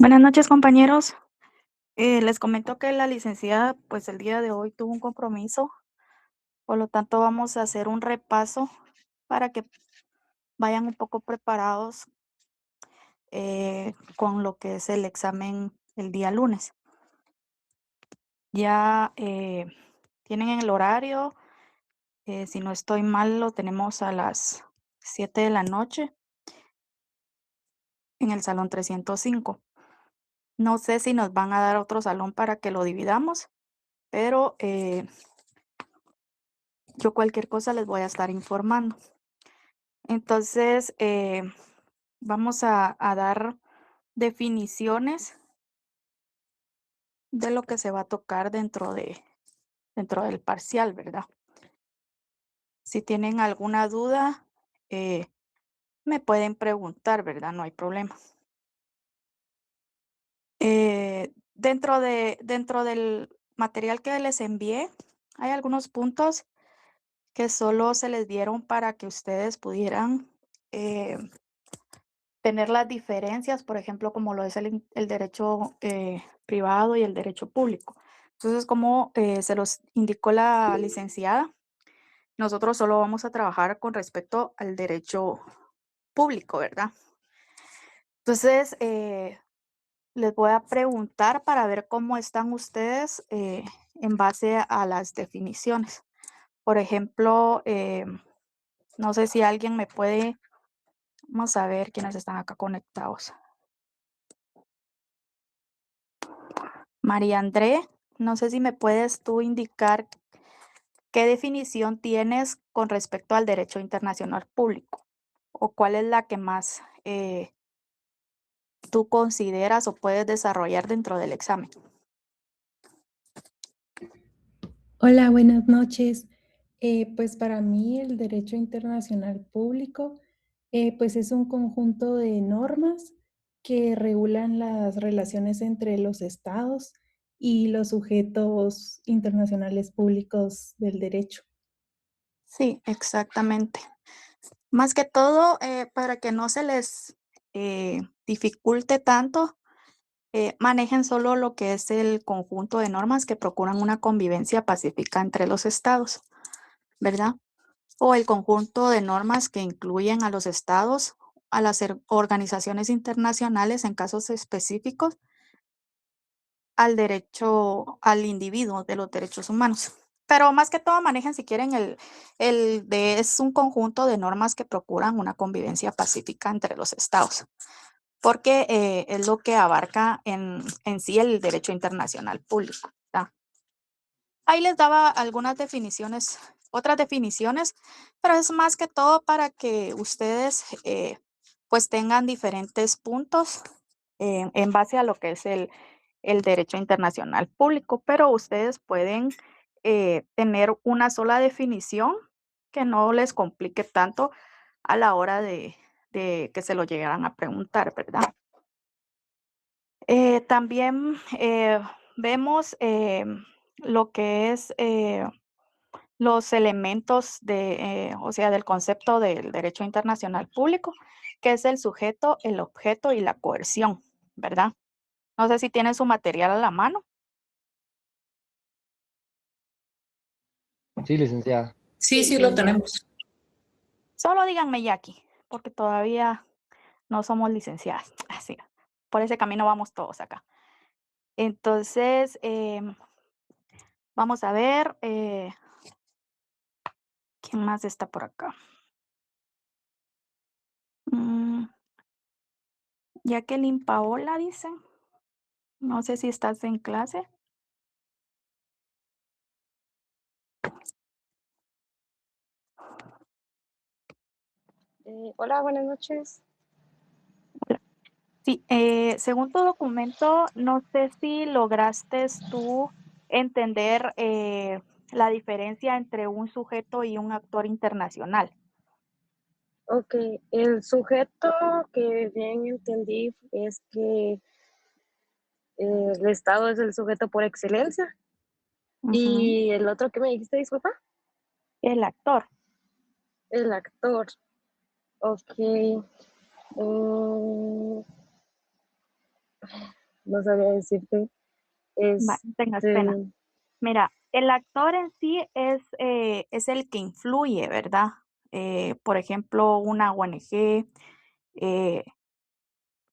Buenas noches, compañeros. Les comento que la licenciada, pues el día de hoy tuvo un compromiso, por lo tanto vamos a hacer un repaso para que vayan un poco preparados con lo que es el examen el día lunes. Ya tienen el horario, si no estoy mal, lo tenemos a las 7 de la noche en el salón 305. No sé si nos van a dar otro salón para que lo dividamos, pero yo cualquier cosa les voy a estar informando. Entonces, vamos a dar definiciones de lo que se va a tocar dentro del parcial, ¿verdad? Si tienen alguna duda, me pueden preguntar, ¿verdad? No hay problema. Dentro del material que les envié, hay algunos puntos que solo se les dieron para que ustedes pudieran eh, tener las diferencias, por ejemplo, como lo es el derecho privado y el derecho público. Entonces, como se los indicó la licenciada, nosotros solo vamos a trabajar con respecto al derecho público, ¿verdad? Entonces, les voy a preguntar para ver cómo están ustedes en base a las definiciones. Por ejemplo, no sé si alguien me puede, vamos a ver quiénes están acá conectados. María André, no sé si me puedes tú indicar qué definición tienes con respecto al derecho internacional público o cuál es la que más tú consideras o puedes desarrollar dentro del examen. Hola, buenas noches. Pues para mí el derecho internacional público, pues es un conjunto de normas que regulan las relaciones entre los estados y los sujetos internacionales públicos del derecho. Sí, exactamente. Más que todo, para que no se les dificulte tanto, manejen solo lo que es el conjunto de normas que procuran una convivencia pacífica entre los estados, ¿verdad? O el conjunto de normas que incluyen a los estados, a las organizaciones internacionales en casos específicos, al derecho al individuo de los derechos humanos. Pero más que todo manejen si quieren es un conjunto de normas que procuran una convivencia pacífica entre los estados, porque es lo que abarca en sí el derecho internacional público, ¿verdad? Ahí les daba algunas definiciones, otras definiciones, pero es más que todo para que ustedes pues tengan diferentes puntos en base a lo que es el derecho internacional público, pero ustedes pueden tener una sola definición que no les complique tanto a la hora de que se lo llegaran a preguntar, ¿verdad? También vemos lo que es los elementos o sea, del concepto del derecho internacional público, que es el sujeto, el objeto y la coerción, ¿verdad? No sé si tienen su material a la mano. Sí, licenciada. Sí, sí lo tenemos. Solo díganme Jackie, porque todavía no somos licenciadas. Así, por ese camino vamos todos acá. Entonces, vamos a ver quién más está por acá. Mm, Jacqueline Paola dice. No sé si estás en clase. Hola, buenas noches. Sí, según tu documento, no sé si lograste tú entender la diferencia entre un sujeto y un actor internacional. Ok, el sujeto que bien entendí es que el Estado es el sujeto por excelencia. Ujú. Y el otro que me dijiste, disculpa, El actor. el actor. Ok. mm, no sabría decirte. Tenga pena. Este, Mira, el actor en sí es el que influye, ¿verdad? Por ejemplo, una ONG, eh,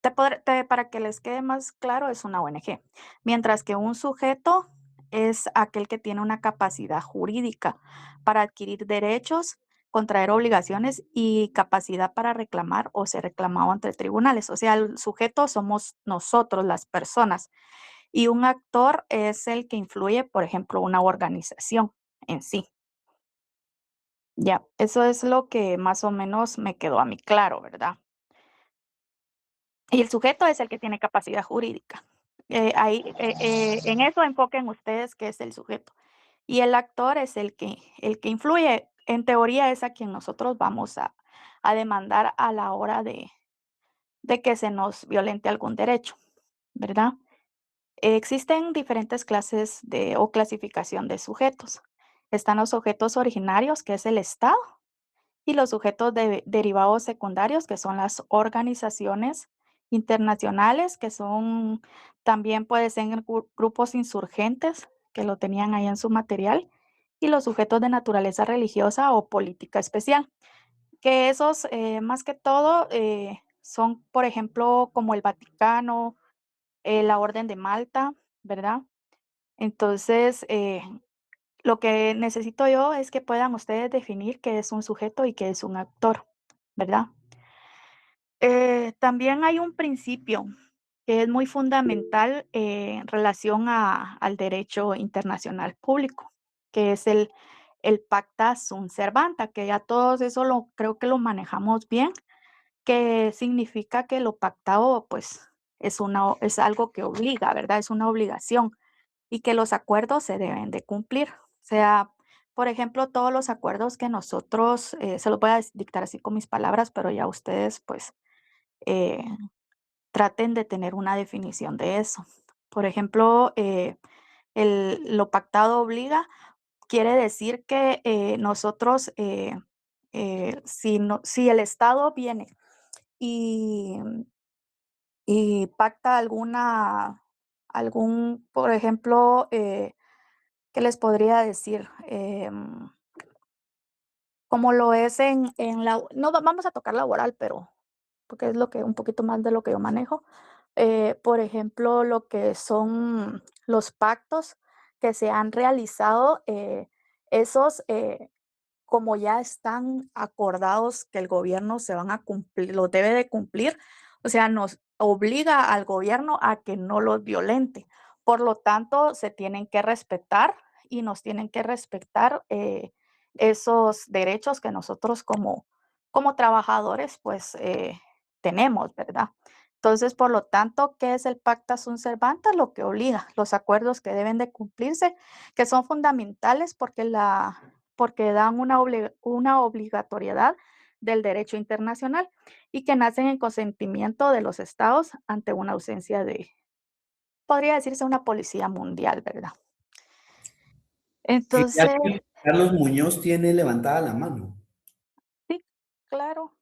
para que les quede más claro, es una ONG, mientras que un sujeto es aquel que tiene una capacidad jurídica para adquirir derechos, contraer obligaciones y capacidad para reclamar o ser reclamado ante tribunales. O sea, el sujeto somos nosotros, las personas, y un actor es el que influye, por ejemplo, una organización en sí. Ya, eso es lo que más o menos me quedó a mí claro, ¿verdad? Y el sujeto es el que tiene capacidad jurídica. En eso enfoquen ustedes qué es el sujeto. Y el actor es el que influye. En teoría es a quien nosotros vamos a demandar a la hora de que se nos violente algún derecho, ¿verdad? Existen diferentes clases o clasificación de sujetos. Están los sujetos originarios, que es el Estado, y los sujetos derivados secundarios, que son las organizaciones internacionales, que son también puede ser grupos insurgentes, que lo tenían ahí en su material, y los sujetos de naturaleza religiosa o política especial, que esos, más que todo, son, por ejemplo, como el Vaticano, la Orden de Malta, ¿verdad? Entonces, lo que necesito yo es que puedan ustedes definir qué es un sujeto y qué es un actor, ¿verdad? También hay un principio que es muy fundamental en relación al derecho internacional público, que es el pacta sunt servanda, que ya todos eso creo que lo manejamos bien, que significa que lo pactado pues es algo que obliga, ¿verdad? Es una obligación y que los acuerdos se deben de cumplir. O sea, por ejemplo, todos los acuerdos que nosotros, se los voy a dictar así con mis palabras, pero ya ustedes pues eh, traten de tener una definición de eso. Por ejemplo, lo pactado obliga, quiere decir que nosotros, si el Estado viene y, y pacta por ejemplo, ¿qué les podría decir? Como lo es en la no vamos a tocar laboral, pero porque es lo que un poquito más de lo que yo manejo. Por ejemplo, lo que son los pactos que se han realizado, esos, como ya están acordados que el gobierno se van a cumplir, los debe de cumplir, o sea, nos obliga al gobierno a que no los violente. Por lo tanto, se tienen que respetar y nos tienen que respetar esos derechos que nosotros como trabajadores, pues tenemos, ¿verdad? Entonces, por lo tanto, ¿qué es el pacta sunt servanda? Lo que obliga, los acuerdos que deben de cumplirse, que son fundamentales porque dan una obligatoriedad del derecho internacional y que nacen en consentimiento de los estados ante una ausencia podría decirse una policía mundial, ¿verdad? Si Entonces, alguien, Carlos Muñoz tiene levantada la mano. sí, claro,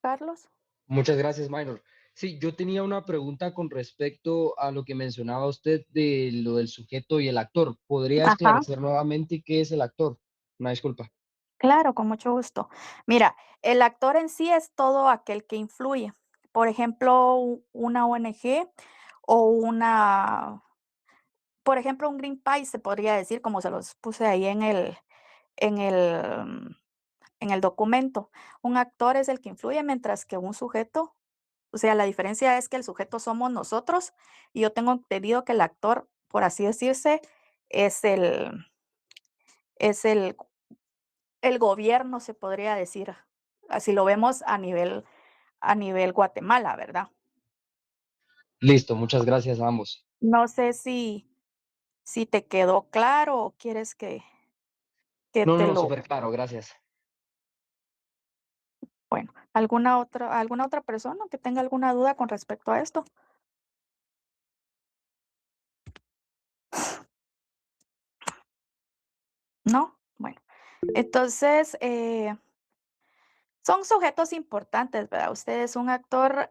Carlos. Muchas gracias, Minor. Sí, yo tenía una pregunta con respecto a lo que mencionaba usted de lo del sujeto y el actor. ¿Podría Ajá, esclarecer nuevamente qué es el actor? Una disculpa. claro, con mucho gusto. Mira, el actor en sí es todo aquel que influye. Por ejemplo, una ONG o por ejemplo, un Greenpeace se podría decir, como se los puse ahí en el, mm, en el documento. Un actor es el que influye, mientras que un sujeto, o sea, la diferencia es que el sujeto somos nosotros y yo tengo entendido que el actor, por así decirse, es es el gobierno, se podría decir, así lo vemos a nivel Guatemala, ¿verdad? Listo, muchas gracias a ambos. No sé si te quedó claro o quieres que No, te no, lo súper claro, gracias. bueno, ¿alguna otra persona que tenga alguna duda con respecto a esto? ¿No? Bueno, entonces, son sujetos importantes, ¿verdad? Ustedes, un actor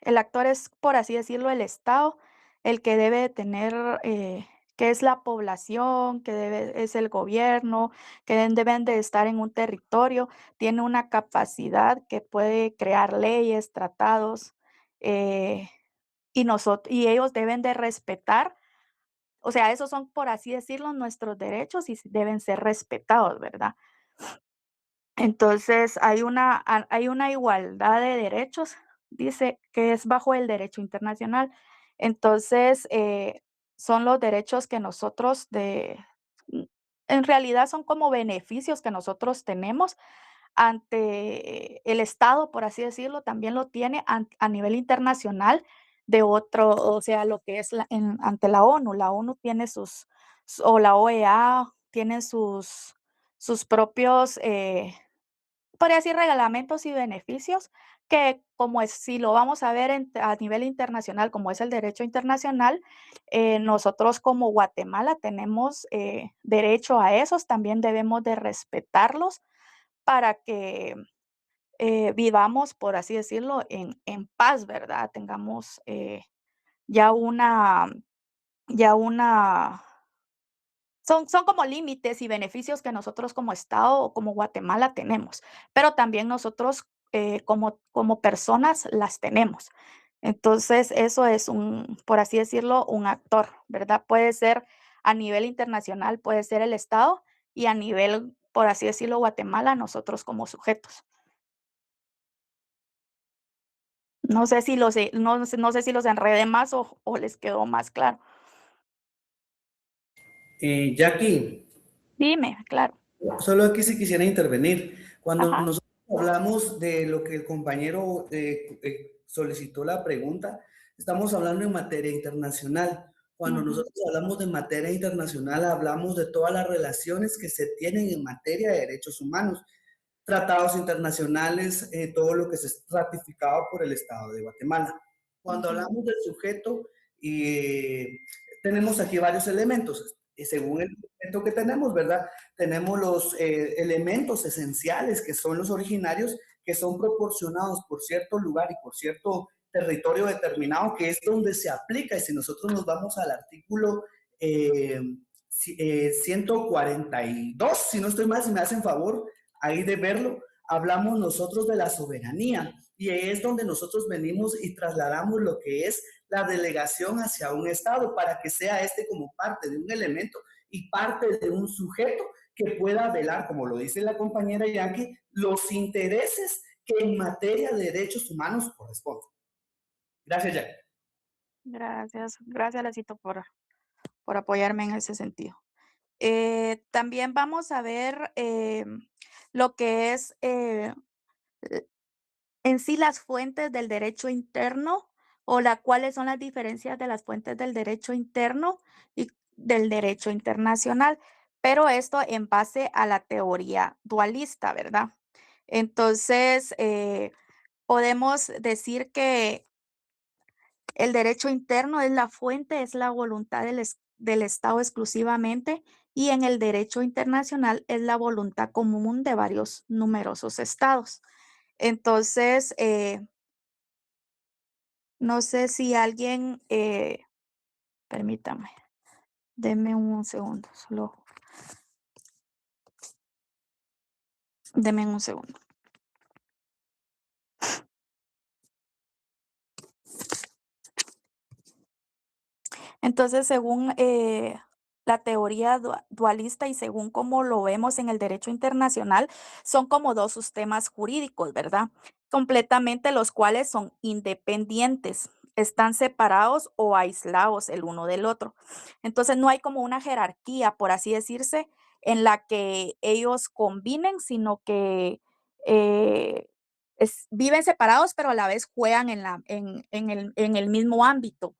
El actor es, por así decirlo, el Estado, el que debe de tener, que es la población, es el gobierno, que deben de estar en un territorio, tiene una capacidad que puede crear leyes, tratados, eh, y ellos deben de respetar, o sea, esos son, por así decirlo, nuestros derechos y deben ser respetados, ¿verdad? Entonces, hay una igualdad de derechos, dice, que es bajo el derecho internacional. Entonces, son los derechos que nosotros mm, en realidad son como beneficios que nosotros tenemos ante el Estado, por así decirlo, también lo tiene a nivel internacional de otro, o sea, lo que es ante la ONU. La ONU tiene o la OEA tiene sus propios, podría decir reglamentos y beneficios que como es, si lo vamos a ver a nivel internacional, como es el derecho internacional, nosotros como Guatemala tenemos derecho a esos, también debemos de respetarlos para que vivamos, por así decirlo, en paz, ¿verdad? Tengamos ya ya una son como límites y beneficios que nosotros como Estado o como Guatemala tenemos, pero también nosotros, como personas las tenemos. Entonces, eso es por así decirlo, un actor, ¿verdad? Puede ser a nivel internacional, puede ser el Estado, y a nivel, por así decirlo, Guatemala, nosotros como sujetos. No sé si los enredé más o les quedó más claro. Jackie, Dime, claro. solo aquí si quisiera intervenir. Cuando Ajá. nosotros hablamos de lo que el compañero solicitó la pregunta, estamos hablando en materia internacional. Cuando Ujú, nosotros hablamos de materia internacional, hablamos de todas las relaciones que se tienen en materia de derechos humanos, tratados internacionales, todo lo que se es ratificado por el Estado de Guatemala. Cuando ujú, hablamos del sujeto, tenemos aquí varios elementos. Y según el documento que tenemos, ¿verdad? Tenemos los elementos esenciales que son los originarios, que son proporcionados por cierto lugar y por cierto territorio determinado, que es donde se aplica. Y si nosotros nos vamos al artículo 142, si no estoy mal, si me hacen favor ahí de verlo, hablamos nosotros de la soberanía. Y ahí es donde nosotros venimos y trasladamos lo que es la delegación hacia un Estado para que sea este como parte de un elemento y parte de un sujeto que pueda velar, como lo dice la compañera Yankee, los intereses que en materia de derechos humanos corresponden. Gracias, Yankee. gracias, Lacito, por apoyarme en ese sentido. También vamos a ver lo que es en sí las fuentes del derecho interno o cuáles son las diferencias de las fuentes del derecho interno y del derecho internacional, pero esto en base a la teoría dualista, ¿verdad? Entonces, podemos decir que el derecho interno es la fuente, es la voluntad del Estado exclusivamente, y en el derecho internacional es la voluntad común de varios numerosos estados. Entonces, no sé si alguien, permítame, deme un segundo, solo deme un segundo. Entonces, según la teoría dualista y según cómo lo vemos en el derecho internacional, son como dos sistemas jurídicos, ¿verdad? Completamente los cuales son independientes, están separados o aislados el uno del otro. Entonces, no hay como una jerarquía, por así decirse, en la que ellos combinen, sino que eh, viven separados, pero a la vez juegan en el mismo ámbito.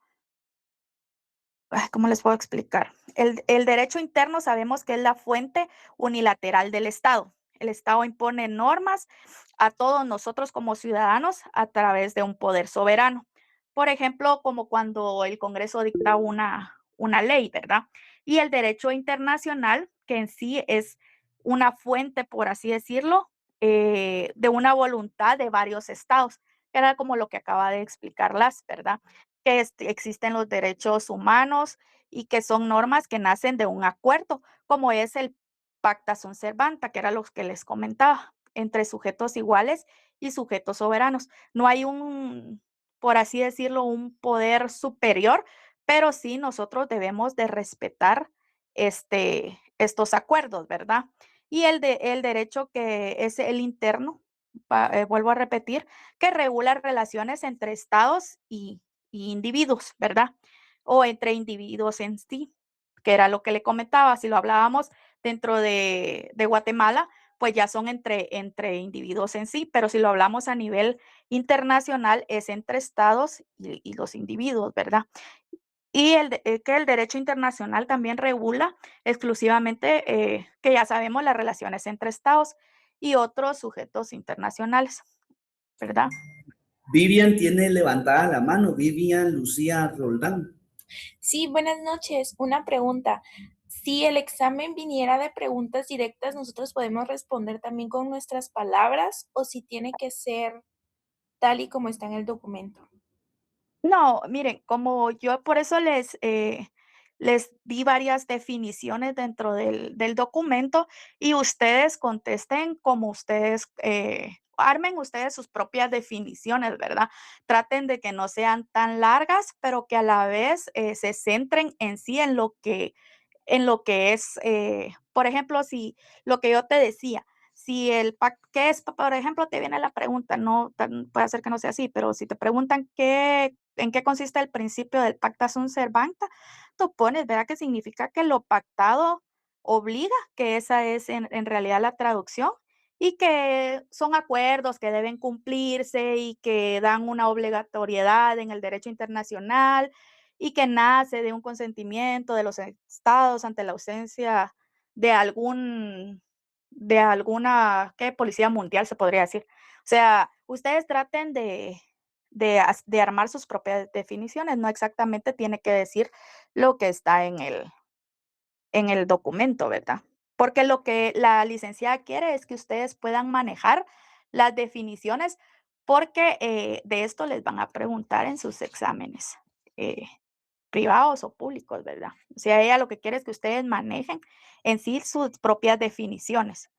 ¿Cómo les puedo explicar? El derecho interno sabemos que es la fuente unilateral del Estado. El Estado impone normas a todos nosotros como ciudadanos a través de un poder soberano. Por ejemplo, como cuando el Congreso dicta una ley, ¿verdad? Y el derecho internacional, que en sí es una fuente, por así decirlo, de una voluntad de varios estados. era como lo que acaba de explicarlas, ¿verdad? Que existen los derechos humanos y que son normas que nacen de un acuerdo, como es el Pacta Sunt Servanda, que era lo que les comentaba, entre sujetos iguales y sujetos soberanos. No hay un, por así decirlo, un poder superior, pero sí nosotros debemos de respetar estos acuerdos, ¿verdad? Y el derecho que es el interno, vuelvo a repetir, que regula relaciones entre estados y individuos, ¿verdad? O entre individuos en sí, que era lo que le comentaba, si lo hablábamos dentro de Guatemala, pues ya son entre individuos en sí, pero si lo hablamos a nivel internacional es entre estados y los individuos, ¿verdad? Y que el derecho internacional también regula exclusivamente, que ya sabemos, las relaciones entre estados y otros sujetos internacionales, ¿verdad? Vivian tiene levantada la mano, Vivian Lucía Roldán. Sí, buenas noches. Una pregunta. Si el examen viniera de preguntas directas, ¿nosotros podemos responder también con nuestras palabras o si tiene que ser tal y como está en el documento? No, miren, como yo por eso les di varias definiciones dentro del documento y ustedes contesten como ustedes, armen ustedes sus propias definiciones, ¿verdad? Traten de que no sean tan largas, pero que a la vez se centren en sí en lo que es, por ejemplo, si lo que yo te decía, si el PAC, ¿qué es? Por ejemplo, te viene la pregunta, no, puede ser que no sea así, pero si te preguntan en qué consiste el principio del pacta sunt servanda, tú pones, ¿verdad? Que significa que lo pactado obliga, que esa es en realidad la traducción, y que son acuerdos que deben cumplirse y que dan una obligatoriedad en el derecho internacional y que nace de un consentimiento de los estados ante la ausencia de de alguna, ¿qué? Policía mundial, se podría decir. O sea, ustedes traten de armar sus propias definiciones, no exactamente tiene que decir lo que está en el documento, ¿verdad? Porque lo que la licenciada quiere es que ustedes puedan manejar las definiciones, porque de esto les van a preguntar en sus exámenes. eh, Privados o públicos, ¿verdad? O sea, ella lo que quiere es que ustedes manejen en sí sus propias definiciones.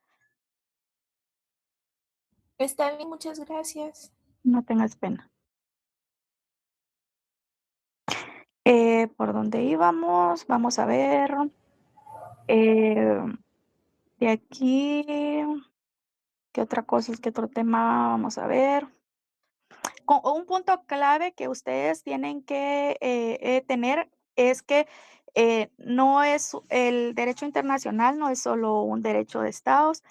Está bien, muchas gracias. No tengas pena. ¿Por dónde íbamos? Vamos a ver. Eh, de aquí, ¿qué otra cosa? ¿Qué otro tema? Vamos a ver. Un punto clave que ustedes tienen que tener es que no es el derecho internacional, no es solo un derecho de estados,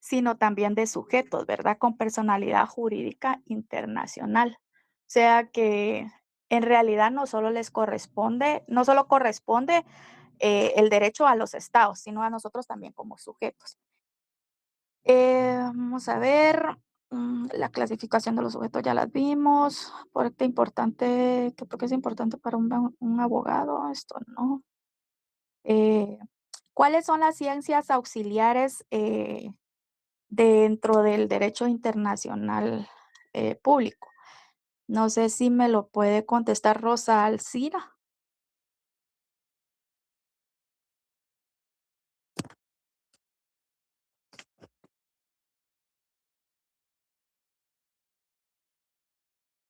sino también de sujetos, ¿verdad? Con personalidad jurídica internacional. O sea que en realidad no solo les corresponde, no solo corresponde el derecho a los estados, sino a nosotros también como sujetos. Vamos a ver, la clasificación de los sujetos ya las vimos. ¿Por qué es importante para un abogado? Esto no. Eh, ¿Cuáles son las ciencias auxiliares dentro del derecho internacional público? No sé si me lo puede contestar Rosa Alcira.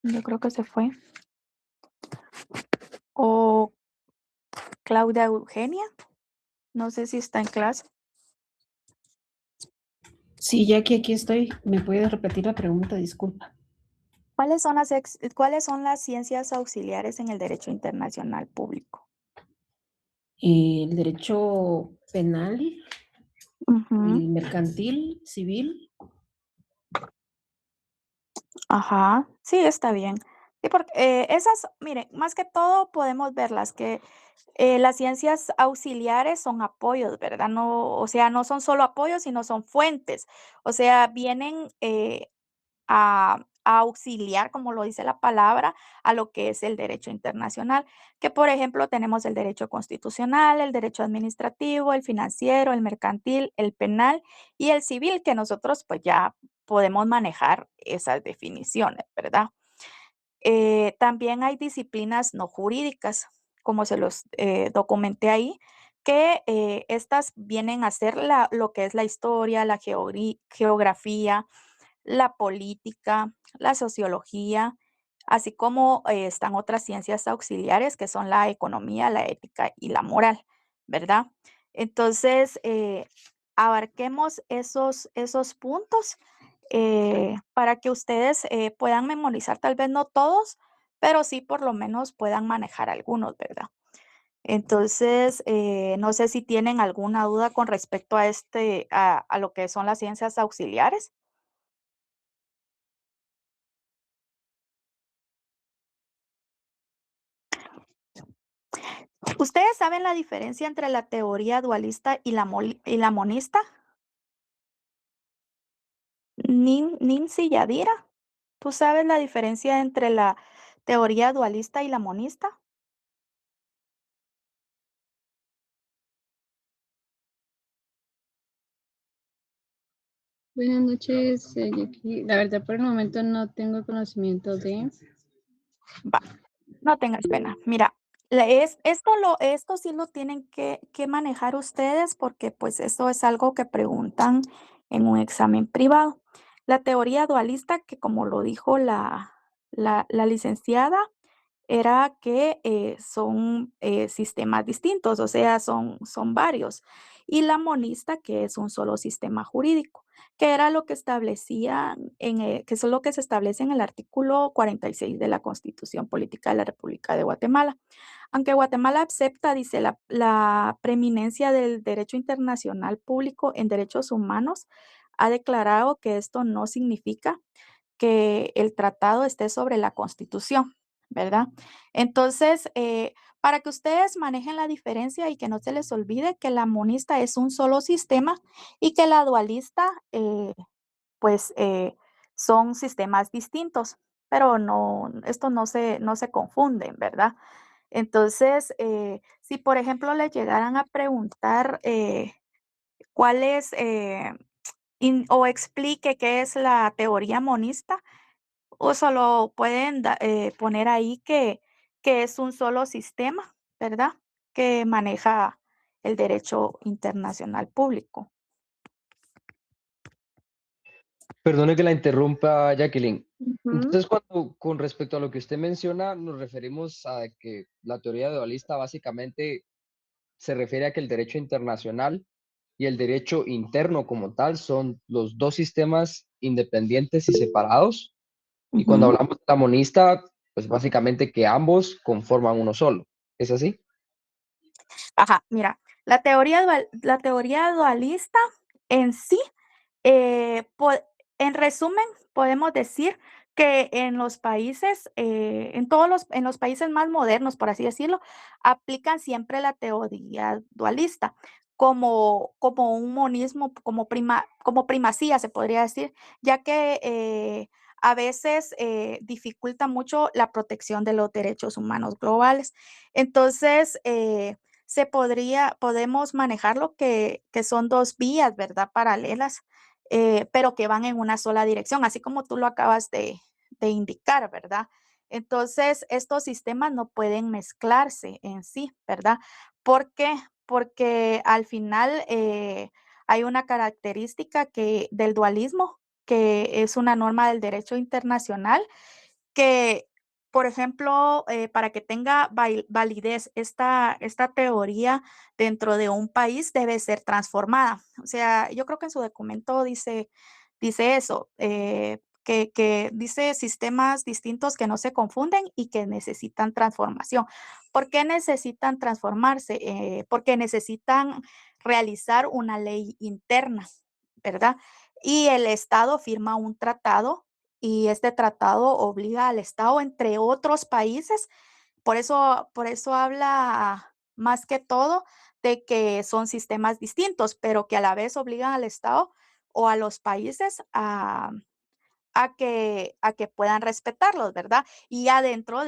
Yo creo que se fue. O Claudia Eugenia. No sé si está en clase. Sí, Jackie, aquí estoy. ¿Me puedes repetir la pregunta? Disculpa. ¿Cuáles son las ciencias auxiliares en el derecho internacional público? El derecho penal, Ujú, el mercantil, civil. ajá, sí, está bien. Sí, porque esas, miren, más que todo podemos verlas que las ciencias auxiliares son apoyos, ¿verdad? No, o sea, no son solo apoyos, sino son fuentes. O sea, vienen a auxiliar, como lo dice la palabra, a lo que es el derecho internacional, que por ejemplo tenemos el derecho constitucional, el derecho administrativo, el financiero, el mercantil, el penal y el civil, que nosotros pues ya podemos manejar esas definiciones, ¿verdad? También hay disciplinas no jurídicas, como se los documenté ahí, que estas vienen a ser lo que es la historia, la geografía, la política, la sociología, así como están otras ciencias auxiliares que son la economía, la ética y la moral, ¿verdad? Entonces, abarquemos esos puntos para que ustedes puedan memorizar, tal vez no todos, pero sí por lo menos puedan manejar algunos, ¿verdad? Entonces, no sé si tienen alguna duda con respecto a a lo que son las ciencias auxiliares. ¿Ustedes saben la diferencia entre la teoría dualista y la monista? Nincy Yadira, ¿tú sabes la diferencia entre la teoría dualista y la monista? Buenas noches, Jackie. La verdad, por el momento no tengo conocimiento de... Va, no tengas pena. Mira, esto sí lo tienen que manejar ustedes porque pues eso es algo que preguntan en un examen privado. La teoría dualista, que como lo dijo la licenciada, era que son sistemas distintos, o sea, son varios. Y la monista, que es un solo sistema jurídico, que era lo que que es lo que se establece en el artículo 46 de la Constitución Política de la República de Guatemala. Aunque Guatemala acepta, dice, la preeminencia del derecho internacional público en derechos humanos, ha declarado que esto no significa que el tratado esté sobre la Constitución, ¿verdad? Entonces, para que ustedes manejen la diferencia y que no se les olvide que la monista es un solo sistema y que la dualista, pues, son sistemas distintos, pero no, esto no se confunden, ¿verdad? Entonces, si por ejemplo le llegaran a preguntar cuál es, o explique qué es la teoría monista, o solo pueden poner ahí que es un solo sistema, ¿verdad? Que maneja el derecho internacional público. Perdone que la interrumpa, Jacqueline. Ujú. Entonces, con respecto a lo que usted menciona, nos referimos a que la teoría dualista básicamente se refiere a que el derecho internacional y el derecho interno como tal son los dos sistemas independientes y separados. Y cuando Ujú. hablamos de la monista, pues básicamente que ambos conforman uno solo. ¿Es así? Ajá, mira, la teoría dualista en sí, en resumen, podemos decir que en los países, en los países más modernos, por así decirlo, aplican siempre la teoría dualista como un monismo, como primacía, se podría decir, ya que a veces dificulta mucho la protección de los derechos humanos globales. Entonces, podemos manejarlo que son 2 vías, ¿verdad? Paralelas, pero que van en una sola dirección, así como tú lo acabas de indicar, ¿verdad? Entonces, estos sistemas no pueden mezclarse en sí, ¿verdad? ¿Por qué? Porque al final, hay una característica del dualismo, que es una norma del derecho internacional que, por ejemplo, para que tenga validez esta teoría dentro de un país debe ser transformada. O sea, yo creo que en su documento dice eso, que dice sistemas distintos que no se confunden y que necesitan transformación. ¿Por qué necesitan transformarse? Porque necesitan realizar una ley interna, ¿verdad? Y el Estado firma un tratado y este tratado obliga al Estado, entre otros países, por eso habla más que todo de que son sistemas distintos, pero que a la vez obligan al Estado o a los países a que puedan respetarlos, ¿verdad? Y adentro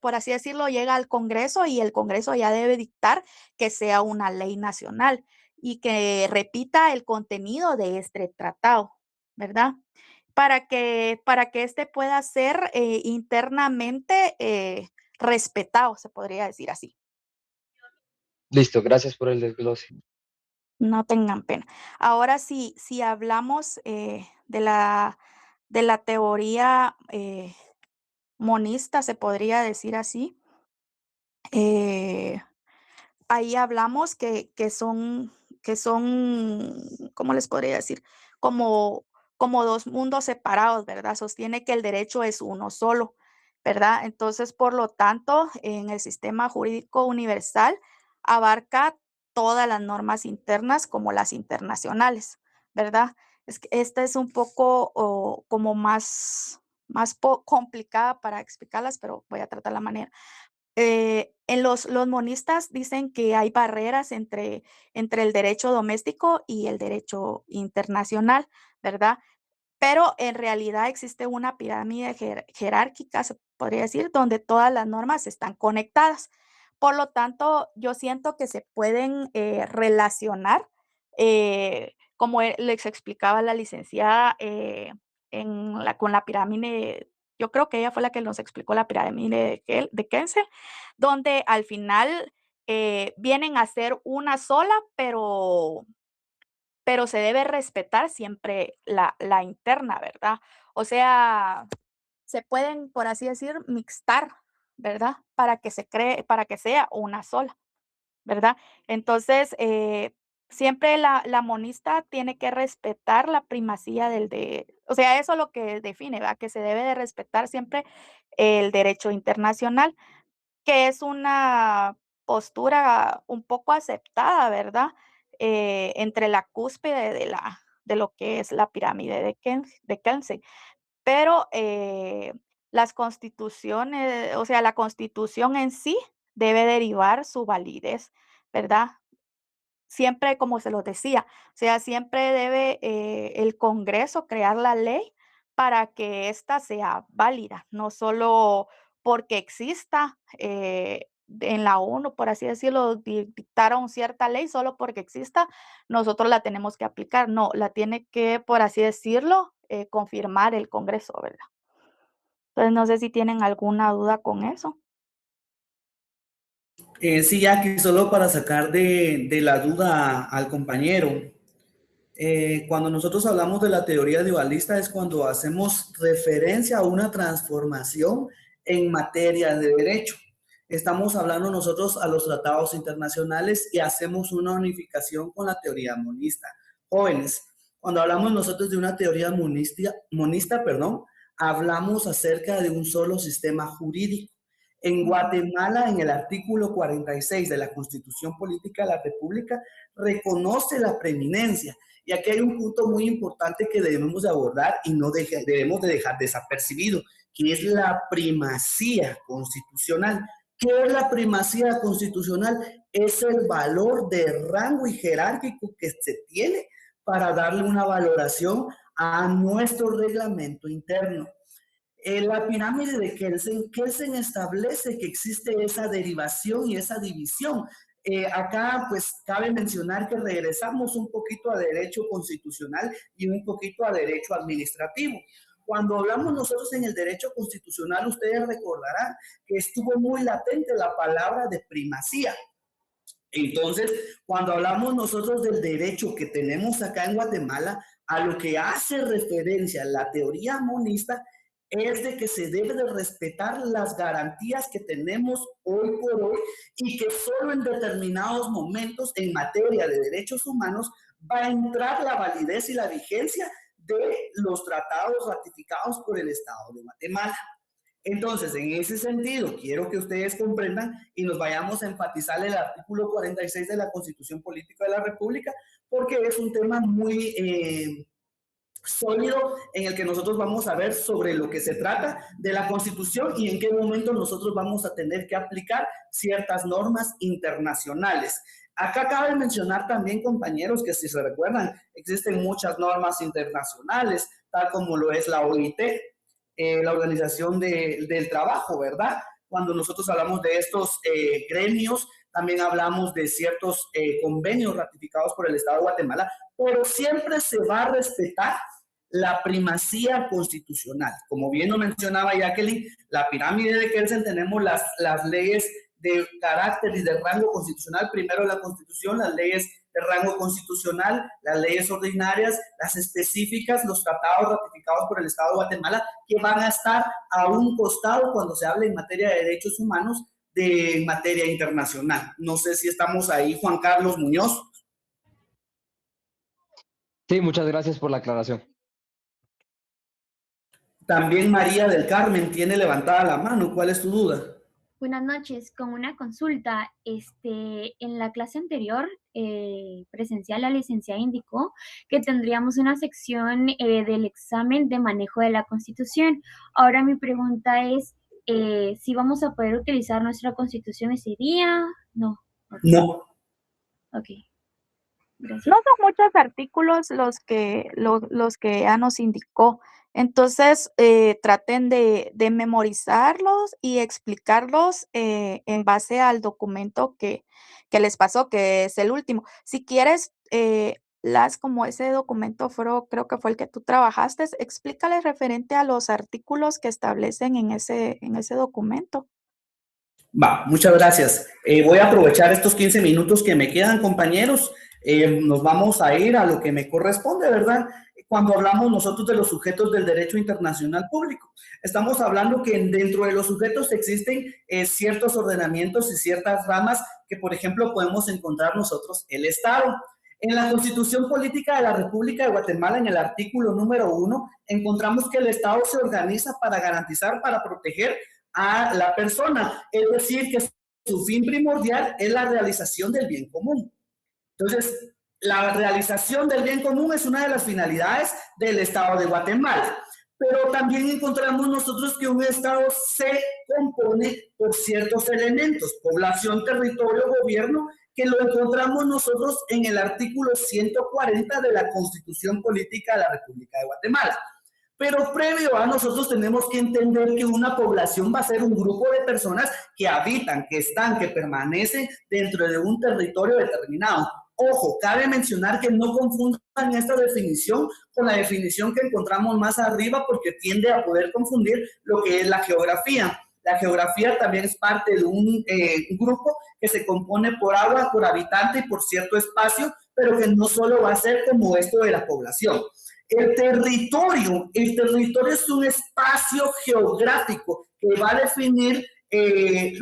por así decirlo, llega al Congreso y el Congreso ya debe dictar que sea una ley nacional y que repita el contenido de este tratado, ¿verdad? Para que éste pueda ser internamente respetado, se podría decir así. Listo, gracias por el desglose. No tengan pena. Ahora sí, si hablamos de la teoría monista, se podría decir así, eh, ahí hablamos que son, ¿cómo les podría decir? Como, como dos mundos separados, ¿verdad? Sostiene que el derecho es uno solo, ¿verdad? Entonces, por lo tanto, en el sistema jurídico universal abarca todas las normas internas como las internacionales, ¿verdad? Es que esta es un poco como más complicada para explicarlas, pero voy a tratar la manera. En los monistas dicen que hay barreras entre el derecho doméstico y el derecho internacional, ¿verdad? Pero en realidad existe una pirámide jerárquica, se podría decir, donde todas las normas están conectadas. Por lo tanto, yo siento que se pueden relacionar, como les explicaba la licenciada con la pirámide. Yo creo que ella fue la que nos explicó la pirámide de Kelsen, donde al final vienen a ser una sola, pero se debe respetar siempre la interna, ¿verdad? O sea, se pueden, por así decir, mixtar, ¿verdad? Para que sea una sola, ¿verdad? Entonces, siempre la monista tiene que respetar la primacía o sea, eso es lo que define, ¿verdad? Que se debe de respetar siempre el derecho internacional, que es una postura un poco aceptada, ¿verdad? Entre la cúspide de lo que es la pirámide de Kelsen. Pero, las constituciones, o sea, la Constitución en sí debe derivar su validez, ¿verdad? Siempre, como se los decía, o sea, siempre debe, el Congreso crear la ley para que ésta sea válida, no solo porque exista, en la ONU, por así decirlo, dictaron cierta ley, solo porque exista, nosotros la tenemos que aplicar. No, la tiene que, por así decirlo, confirmar el Congreso, ¿verdad? Entonces, no sé si tienen alguna duda con eso. Sí, Jackie, solo para sacar de la duda al compañero. Cuando nosotros hablamos de la teoría dualista es cuando hacemos referencia a una transformación en materia de derecho. Estamos hablando nosotros a los tratados internacionales y hacemos una unificación con la teoría monista. Jóvenes, cuando hablamos nosotros de una teoría monista, hablamos acerca de un solo sistema jurídico. En Guatemala, en el artículo 46 de la Constitución Política de la República, reconoce la preeminencia. Y aquí hay un punto muy importante que debemos de abordar y no debemos de dejar desapercibido, que es la primacía constitucional. ¿Qué es la primacía constitucional? Es el valor de rango y jerárquico que se tiene para darle una valoración a nuestro reglamento interno. La pirámide de Kelsen establece que existe esa derivación y esa división. Acá pues cabe mencionar que regresamos un poquito a derecho constitucional y un poquito a derecho administrativo. Cuando hablamos nosotros en el derecho constitucional, ustedes recordarán que estuvo muy latente la palabra de primacía. Entonces, cuando hablamos nosotros del derecho que tenemos acá en Guatemala, a lo que hace referencia la teoría monista es de que se debe de respetar las garantías que tenemos hoy por hoy y que solo en determinados momentos en materia de derechos humanos va a entrar la validez y la vigencia de los tratados ratificados por el Estado de Guatemala. Entonces, en ese sentido, quiero que ustedes comprendan y nos vayamos a enfatizar el artículo 46 de la Constitución Política de la República, porque es un tema muy sólido en el que nosotros vamos a ver sobre lo que se trata de la Constitución y en qué momento nosotros vamos a tener que aplicar ciertas normas internacionales. Acá cabe mencionar también, compañeros, que si se recuerdan, existen muchas normas internacionales, tal como lo es la OIT, la Organización del Trabajo, ¿verdad? Cuando nosotros hablamos de estos gremios, también hablamos de ciertos convenios ratificados por el Estado de Guatemala, pero siempre se va a respetar la primacía constitucional. Como bien lo mencionaba Jacqueline, la pirámide de Kelsen tenemos las leyes de carácter y de rango constitucional. Primero la Constitución, las leyes de rango constitucional, las leyes ordinarias, las específicas, los tratados ratificados por el Estado de Guatemala, que van a estar a un costado cuando se hable en materia de derechos humanos, en materia internacional. No sé si estamos ahí, Juan Carlos Muñoz. Sí, muchas gracias por la aclaración. También María del Carmen tiene levantada la mano. ¿Cuál es tu duda? Buenas noches, con una consulta. En la clase anterior, presencial, la licenciada indicó que tendríamos una sección del examen de manejo de la Constitución. Ahora mi pregunta es, ¿si vamos a poder utilizar nuestra Constitución ese día? No. Okay. No. Ok. Gracias. No son muchos artículos los que ya nos indicó. Entonces, traten de memorizarlos y explicarlos en base al documento que les pasó, que es el último. Si quieres, como ese documento creo que fue el que tú trabajaste, explícales referente a los artículos que establecen en ese documento. Va, muchas gracias. Voy a aprovechar estos 15 minutos que me quedan, compañeros. Nos vamos a ir a lo que me corresponde, ¿verdad? Cuando hablamos nosotros de los sujetos del derecho internacional público, estamos hablando que dentro de los sujetos existen ciertos ordenamientos y ciertas ramas que, por ejemplo, podemos encontrar nosotros el Estado. En la Constitución Política de la República de Guatemala, en el artículo número 1, encontramos que el Estado se organiza para garantizar, para proteger a la persona, es decir, que su fin primordial es la realización del bien común. Entonces, la realización del bien común es una de las finalidades del Estado de Guatemala. Pero también encontramos nosotros que un Estado se compone por ciertos elementos, población, territorio, gobierno, que lo encontramos nosotros en el artículo 140 de la Constitución Política de la República de Guatemala. Pero previo a nosotros tenemos que entender que una población va a ser un grupo de personas que habitan, que están, que permanecen dentro de un territorio determinado. Ojo, cabe mencionar que no confundan esta definición con la definición que encontramos más arriba porque tiende a poder confundir lo que es la geografía. La geografía también es parte de un grupo que se compone por agua, por habitante y por cierto espacio, pero que no solo va a ser como esto de la población. El territorio es un espacio geográfico que va a definir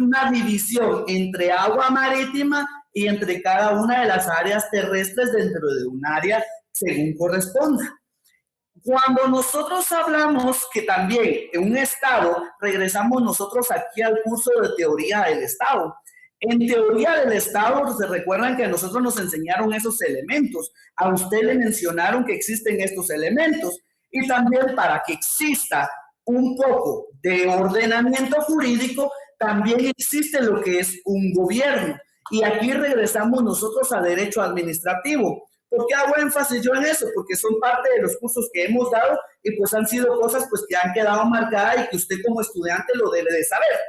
una división entre agua marítima y entre cada una de las áreas terrestres dentro de un área según corresponda. Cuando nosotros hablamos que también en un Estado, regresamos nosotros aquí al curso de teoría del Estado. En teoría del Estado, se recuerdan que a nosotros nos enseñaron esos elementos. A usted le mencionaron que existen estos elementos. Y también para que exista un poco de ordenamiento jurídico, también existe lo que es un gobierno. Y aquí regresamos nosotros a derecho administrativo. ¿Por qué hago énfasis yo en eso? Porque son parte de los cursos que hemos dado y pues han sido cosas pues que han quedado marcadas y que usted como estudiante lo debe de saber.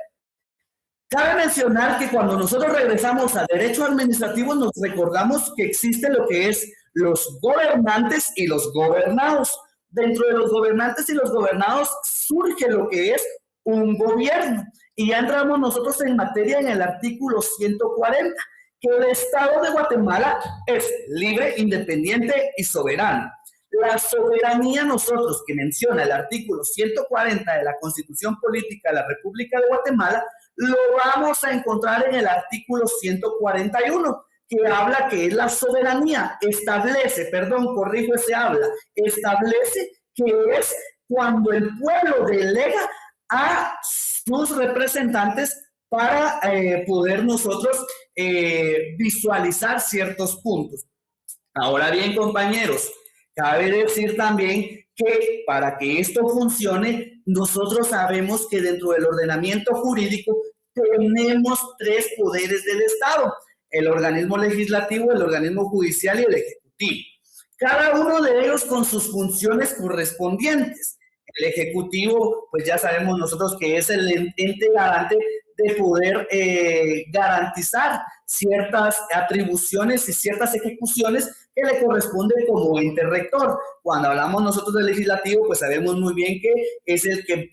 Cabe mencionar que cuando nosotros regresamos a derecho administrativo nos recordamos que existe lo que es los gobernantes y los gobernados. Dentro de los gobernantes y los gobernados surge lo que es un gobierno. Y ya entramos nosotros en materia en el artículo 140, que el Estado de Guatemala es libre, independiente y soberano. La soberanía nosotros, que menciona el artículo 140 de la Constitución Política de la República de Guatemala, lo vamos a encontrar en el artículo 141, que habla que es la soberanía, establece que es cuando el pueblo delega a sus representantes para poder nosotros visualizar ciertos puntos. Ahora bien, compañeros, cabe decir también que para que esto funcione, nosotros sabemos que dentro del ordenamiento jurídico tenemos 3 poderes del Estado: el organismo legislativo, el organismo judicial y el ejecutivo. Cada uno de ellos con sus funciones correspondientes. El ejecutivo, pues ya sabemos nosotros que es el ente garante de poder garantizar ciertas atribuciones y ciertas ejecuciones que que le corresponde como ente rector. Cuando hablamos nosotros del legislativo, pues sabemos muy bien que es el que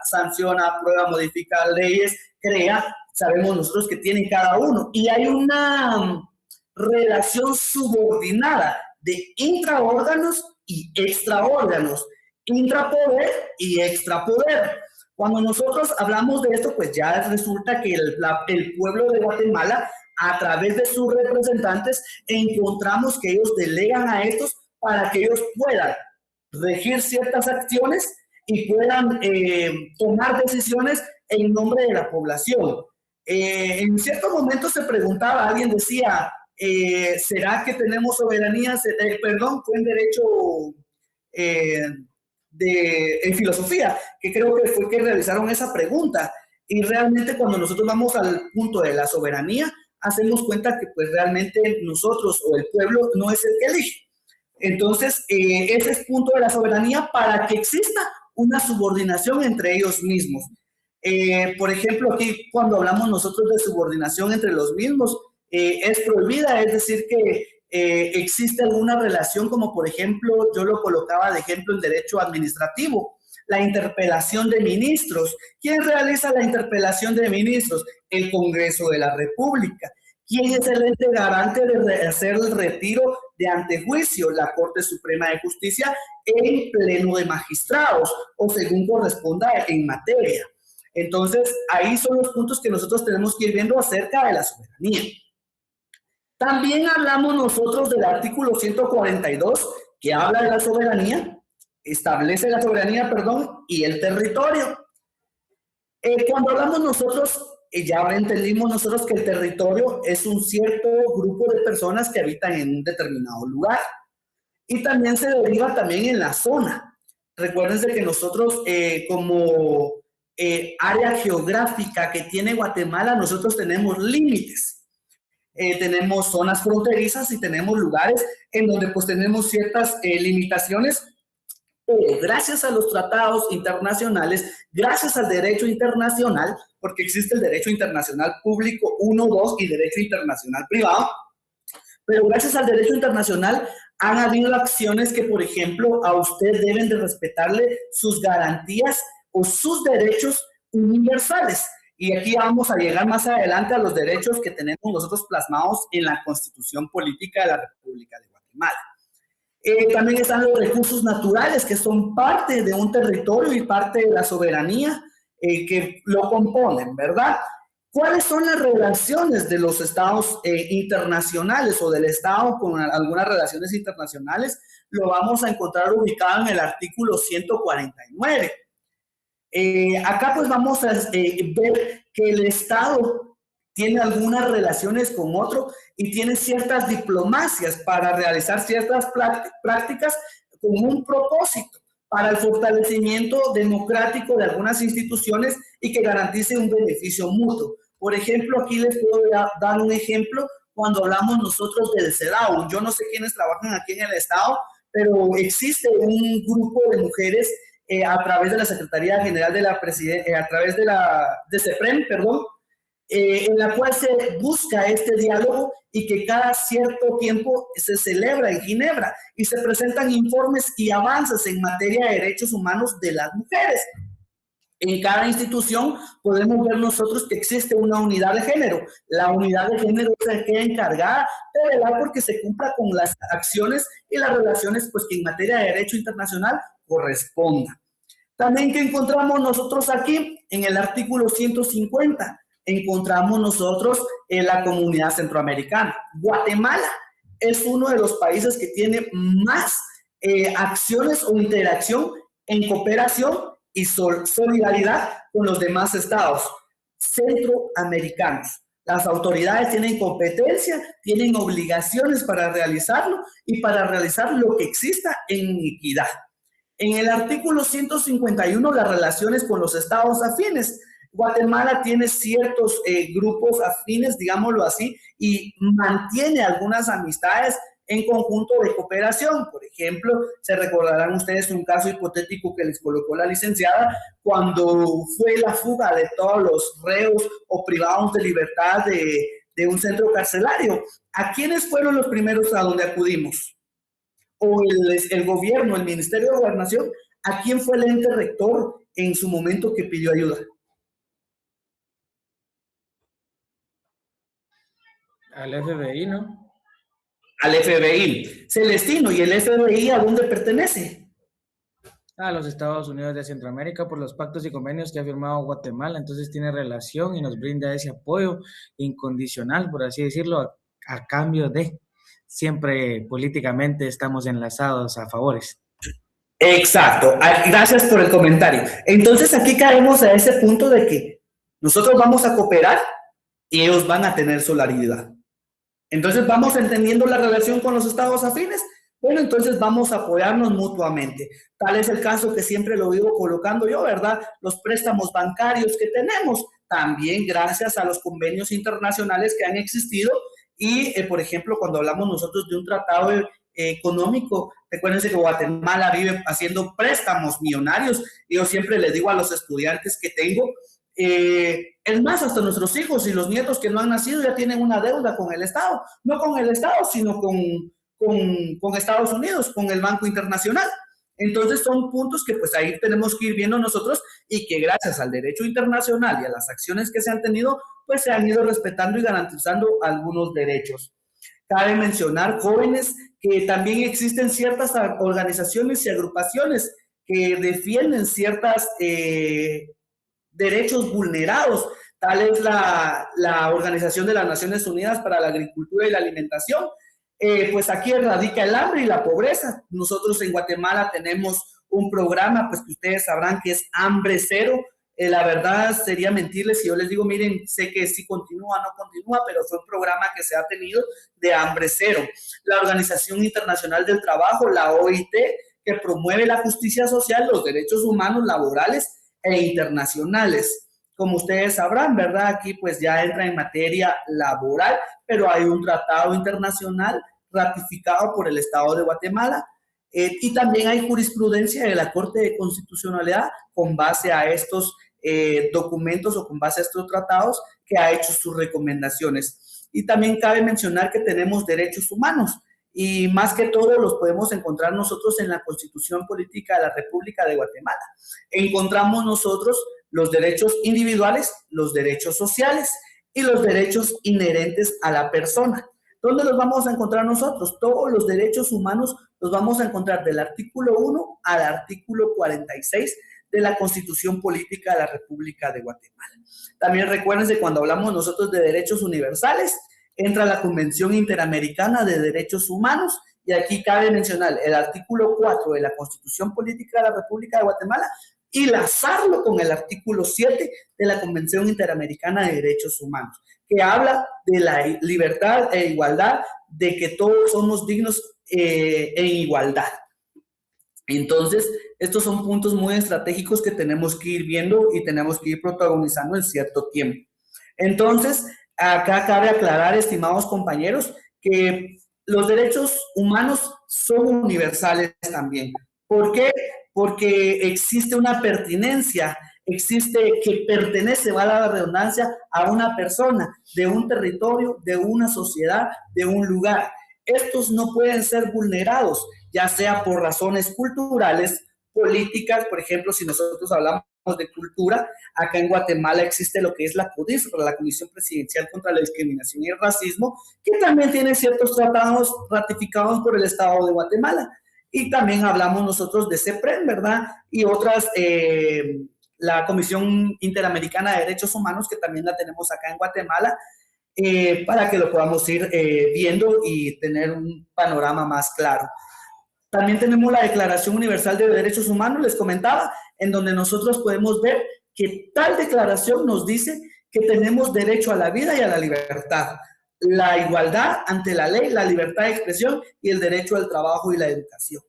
sanciona, aprueba, modifica leyes, crea, sabemos nosotros que tienen cada uno. Y hay una relación subordinada de intraórganos y extraórganos, intrapoder y extrapoder. Cuando nosotros hablamos de esto, pues ya resulta que el pueblo de Guatemala, a través de sus representantes, encontramos que ellos delegan a estos para que ellos puedan regir ciertas acciones y puedan tomar decisiones en nombre de la población. En cierto momento se preguntaba, alguien decía, ¿será que tenemos soberanía? Perdón, fue en derecho en filosofía, que creo que fue que realizaron esa pregunta. Y realmente cuando nosotros vamos al punto de la soberanía, hacemos cuenta que pues realmente nosotros o el pueblo no es el que elige. Entonces, ese es el punto de la soberanía para que exista una subordinación entre ellos mismos. Por ejemplo, aquí cuando hablamos nosotros de subordinación entre los mismos, es prohibida, es decir que existe alguna relación, como por ejemplo, yo lo colocaba de ejemplo en derecho administrativo, la interpelación de ministros. ¿Quién realiza la interpelación de ministros? El Congreso de la República. ¿Quién es el ente garante de hacer el retiro de antejuicio? La Corte Suprema de Justicia en pleno de magistrados o según corresponda en materia. Entonces, ahí son los puntos que nosotros tenemos que ir viendo acerca de la soberanía. También hablamos nosotros del artículo 142, que habla de la soberanía, establece la soberanía, y el territorio. Cuando hablamos nosotros, ya entendimos nosotros que el territorio es un cierto grupo de personas que habitan en un determinado lugar. Y también se deriva también en la zona. Recuérdense que nosotros como área geográfica que tiene Guatemala, nosotros tenemos límites. Tenemos zonas fronterizas y tenemos lugares en donde pues tenemos ciertas limitaciones. Gracias a los tratados internacionales, gracias al derecho internacional, porque existe el derecho internacional público 1, 2 y derecho internacional privado, pero gracias al derecho internacional han habido acciones que, por ejemplo, a usted deben de respetarle sus garantías o sus derechos universales. Y aquí vamos a llegar más adelante a los derechos que tenemos nosotros plasmados en la Constitución Política de la República de Guatemala. También están los recursos naturales, que son parte de un territorio y parte de la soberanía que lo componen, ¿verdad? ¿Cuáles son las relaciones de los estados internacionales o del estado con algunas relaciones internacionales? Lo vamos a encontrar ubicado en el artículo 149. Acá pues vamos a ver que el Estado tiene algunas relaciones con otro y tiene ciertas diplomacias para realizar ciertas prácticas con un propósito para el fortalecimiento democrático de algunas instituciones y que garantice un beneficio mutuo. Por ejemplo, aquí les puedo dar un ejemplo cuando hablamos nosotros del CEDAW. Yo no sé quiénes trabajan aquí en el Estado, pero existe un grupo de mujeres a través de la Secretaría General de la Presidencia, a través de CEPREM, en la cual se busca este diálogo y que cada cierto tiempo se celebra en Ginebra y se presentan informes y avances en materia de derechos humanos de las mujeres. En cada institución podemos ver nosotros que existe una unidad de género. La unidad de género se queda encargada de velar porque se cumpla con las acciones y las relaciones pues, que en materia de derecho internacional correspondan. También que encontramos nosotros aquí en el artículo 150, encontramos nosotros en la comunidad centroamericana. Guatemala es uno de los países que tiene más acciones o interacción en cooperación y solidaridad con los demás estados centroamericanos. Las autoridades tienen competencia, tienen obligaciones para realizarlo y para realizar lo que exista en equidad. En el artículo 151, las relaciones con los estados afines. Guatemala tiene ciertos grupos afines, digámoslo así, y mantiene algunas amistades en conjunto de cooperación. Por ejemplo, se recordarán ustedes un caso hipotético que les colocó la licenciada cuando fue la fuga de todos los reos o privados de libertad de de un centro carcelario, ¿a quiénes fueron los primeros a donde acudimos? O el gobierno, el Ministerio de Gobernación, ¿a quién fue el ente rector en su momento que pidió ayuda? Al FBI, ¿no? Al FBI. Celestino, ¿y el FBI a dónde pertenece? A los Estados Unidos de Centroamérica por los pactos y convenios que ha firmado Guatemala. Entonces tiene relación y nos brinda ese apoyo incondicional, por así decirlo, a cambio de siempre políticamente estamos enlazados a favores. Exacto. Gracias por el comentario. Entonces aquí caemos a ese punto de que nosotros vamos a cooperar y ellos van a tener solidaridad. Entonces vamos entendiendo la relación con los estados afines. Bueno, entonces vamos a apoyarnos mutuamente. Tal es el caso que siempre lo vivo colocando yo, ¿verdad? Los préstamos bancarios que tenemos, también gracias a los convenios internacionales que han existido. Y, por ejemplo, cuando hablamos nosotros de un tratado económico, recuérdense que Guatemala vive haciendo préstamos millonarios. Y yo siempre les digo a los estudiantes que tengo, es más, hasta nuestros hijos y los nietos que no han nacido ya tienen una deuda con el Estado. No con el Estado, sino con Estados Unidos, con el Banco Internacional. Entonces son puntos que pues ahí tenemos que ir viendo nosotros y que gracias al derecho internacional y a las acciones que se han tenido, pues se han ido respetando y garantizando algunos derechos. Cabe mencionar, jóvenes, que también existen ciertas organizaciones y agrupaciones que defienden ciertos derechos vulnerados. Tal es la Organización de las Naciones Unidas para la Agricultura y la Alimentación. Pues aquí radica el hambre y la pobreza. Nosotros en Guatemala tenemos un programa, pues que ustedes sabrán que es Hambre Cero. La verdad sería mentirles si yo les digo, miren, sé que sí continúa, no continúa, pero fue un programa que se ha tenido de Hambre Cero. La Organización Internacional del Trabajo, la OIT, que promueve la justicia social, los derechos humanos laborales e internacionales. Como ustedes sabrán, ¿verdad? Aquí pues ya entra en materia laboral, pero hay un tratado internacional ratificado por el Estado de Guatemala y también hay jurisprudencia de la Corte de Constitucionalidad con base a estos documentos o con base a estos tratados que ha hecho sus recomendaciones. Y también cabe mencionar que tenemos derechos humanos y más que todo los podemos encontrar nosotros en la Constitución Política de la República de Guatemala. Encontramos nosotros los derechos individuales, los derechos sociales y los derechos inherentes a la persona. ¿Dónde los vamos a encontrar nosotros? Todos los derechos humanos los vamos a encontrar del artículo 1 al artículo 46 de la Constitución Política de la República de Guatemala. También recuérdense, cuando hablamos nosotros de derechos universales, entra la Convención Interamericana de Derechos Humanos, y aquí cabe mencionar el artículo 4 de la Constitución Política de la República de Guatemala y lazarlo con el artículo 7 de la Convención Interamericana de Derechos Humanos, que habla de la libertad e igualdad, de que todos somos dignos en igualdad. Entonces, estos son puntos muy estratégicos que tenemos que ir viendo y tenemos que ir protagonizando en cierto tiempo. Entonces, acá cabe aclarar, estimados compañeros, que los derechos humanos son universales también. ¿Por qué? Porque existe una pertinencia, existe que pertenece, valga la redundancia, a una persona, de un territorio, de una sociedad, de un lugar. Estos no pueden ser vulnerados, ya sea por razones culturales, políticas. Por ejemplo, si nosotros hablamos de cultura, acá en Guatemala existe lo que es la CODIS, la Comisión Presidencial contra la Discriminación y el Racismo, que también tiene ciertos tratados ratificados por el Estado de Guatemala. Y también hablamos nosotros de CEPREM, ¿verdad? Y otras, la Comisión Interamericana de Derechos Humanos, que también la tenemos acá en Guatemala, para que lo podamos ir viendo y tener un panorama más claro. También tenemos la Declaración Universal de Derechos Humanos, les comentaba, en donde nosotros podemos ver que tal declaración nos dice que tenemos derecho a la vida y a la libertad, la igualdad ante la ley, la libertad de expresión y el derecho al trabajo y la educación.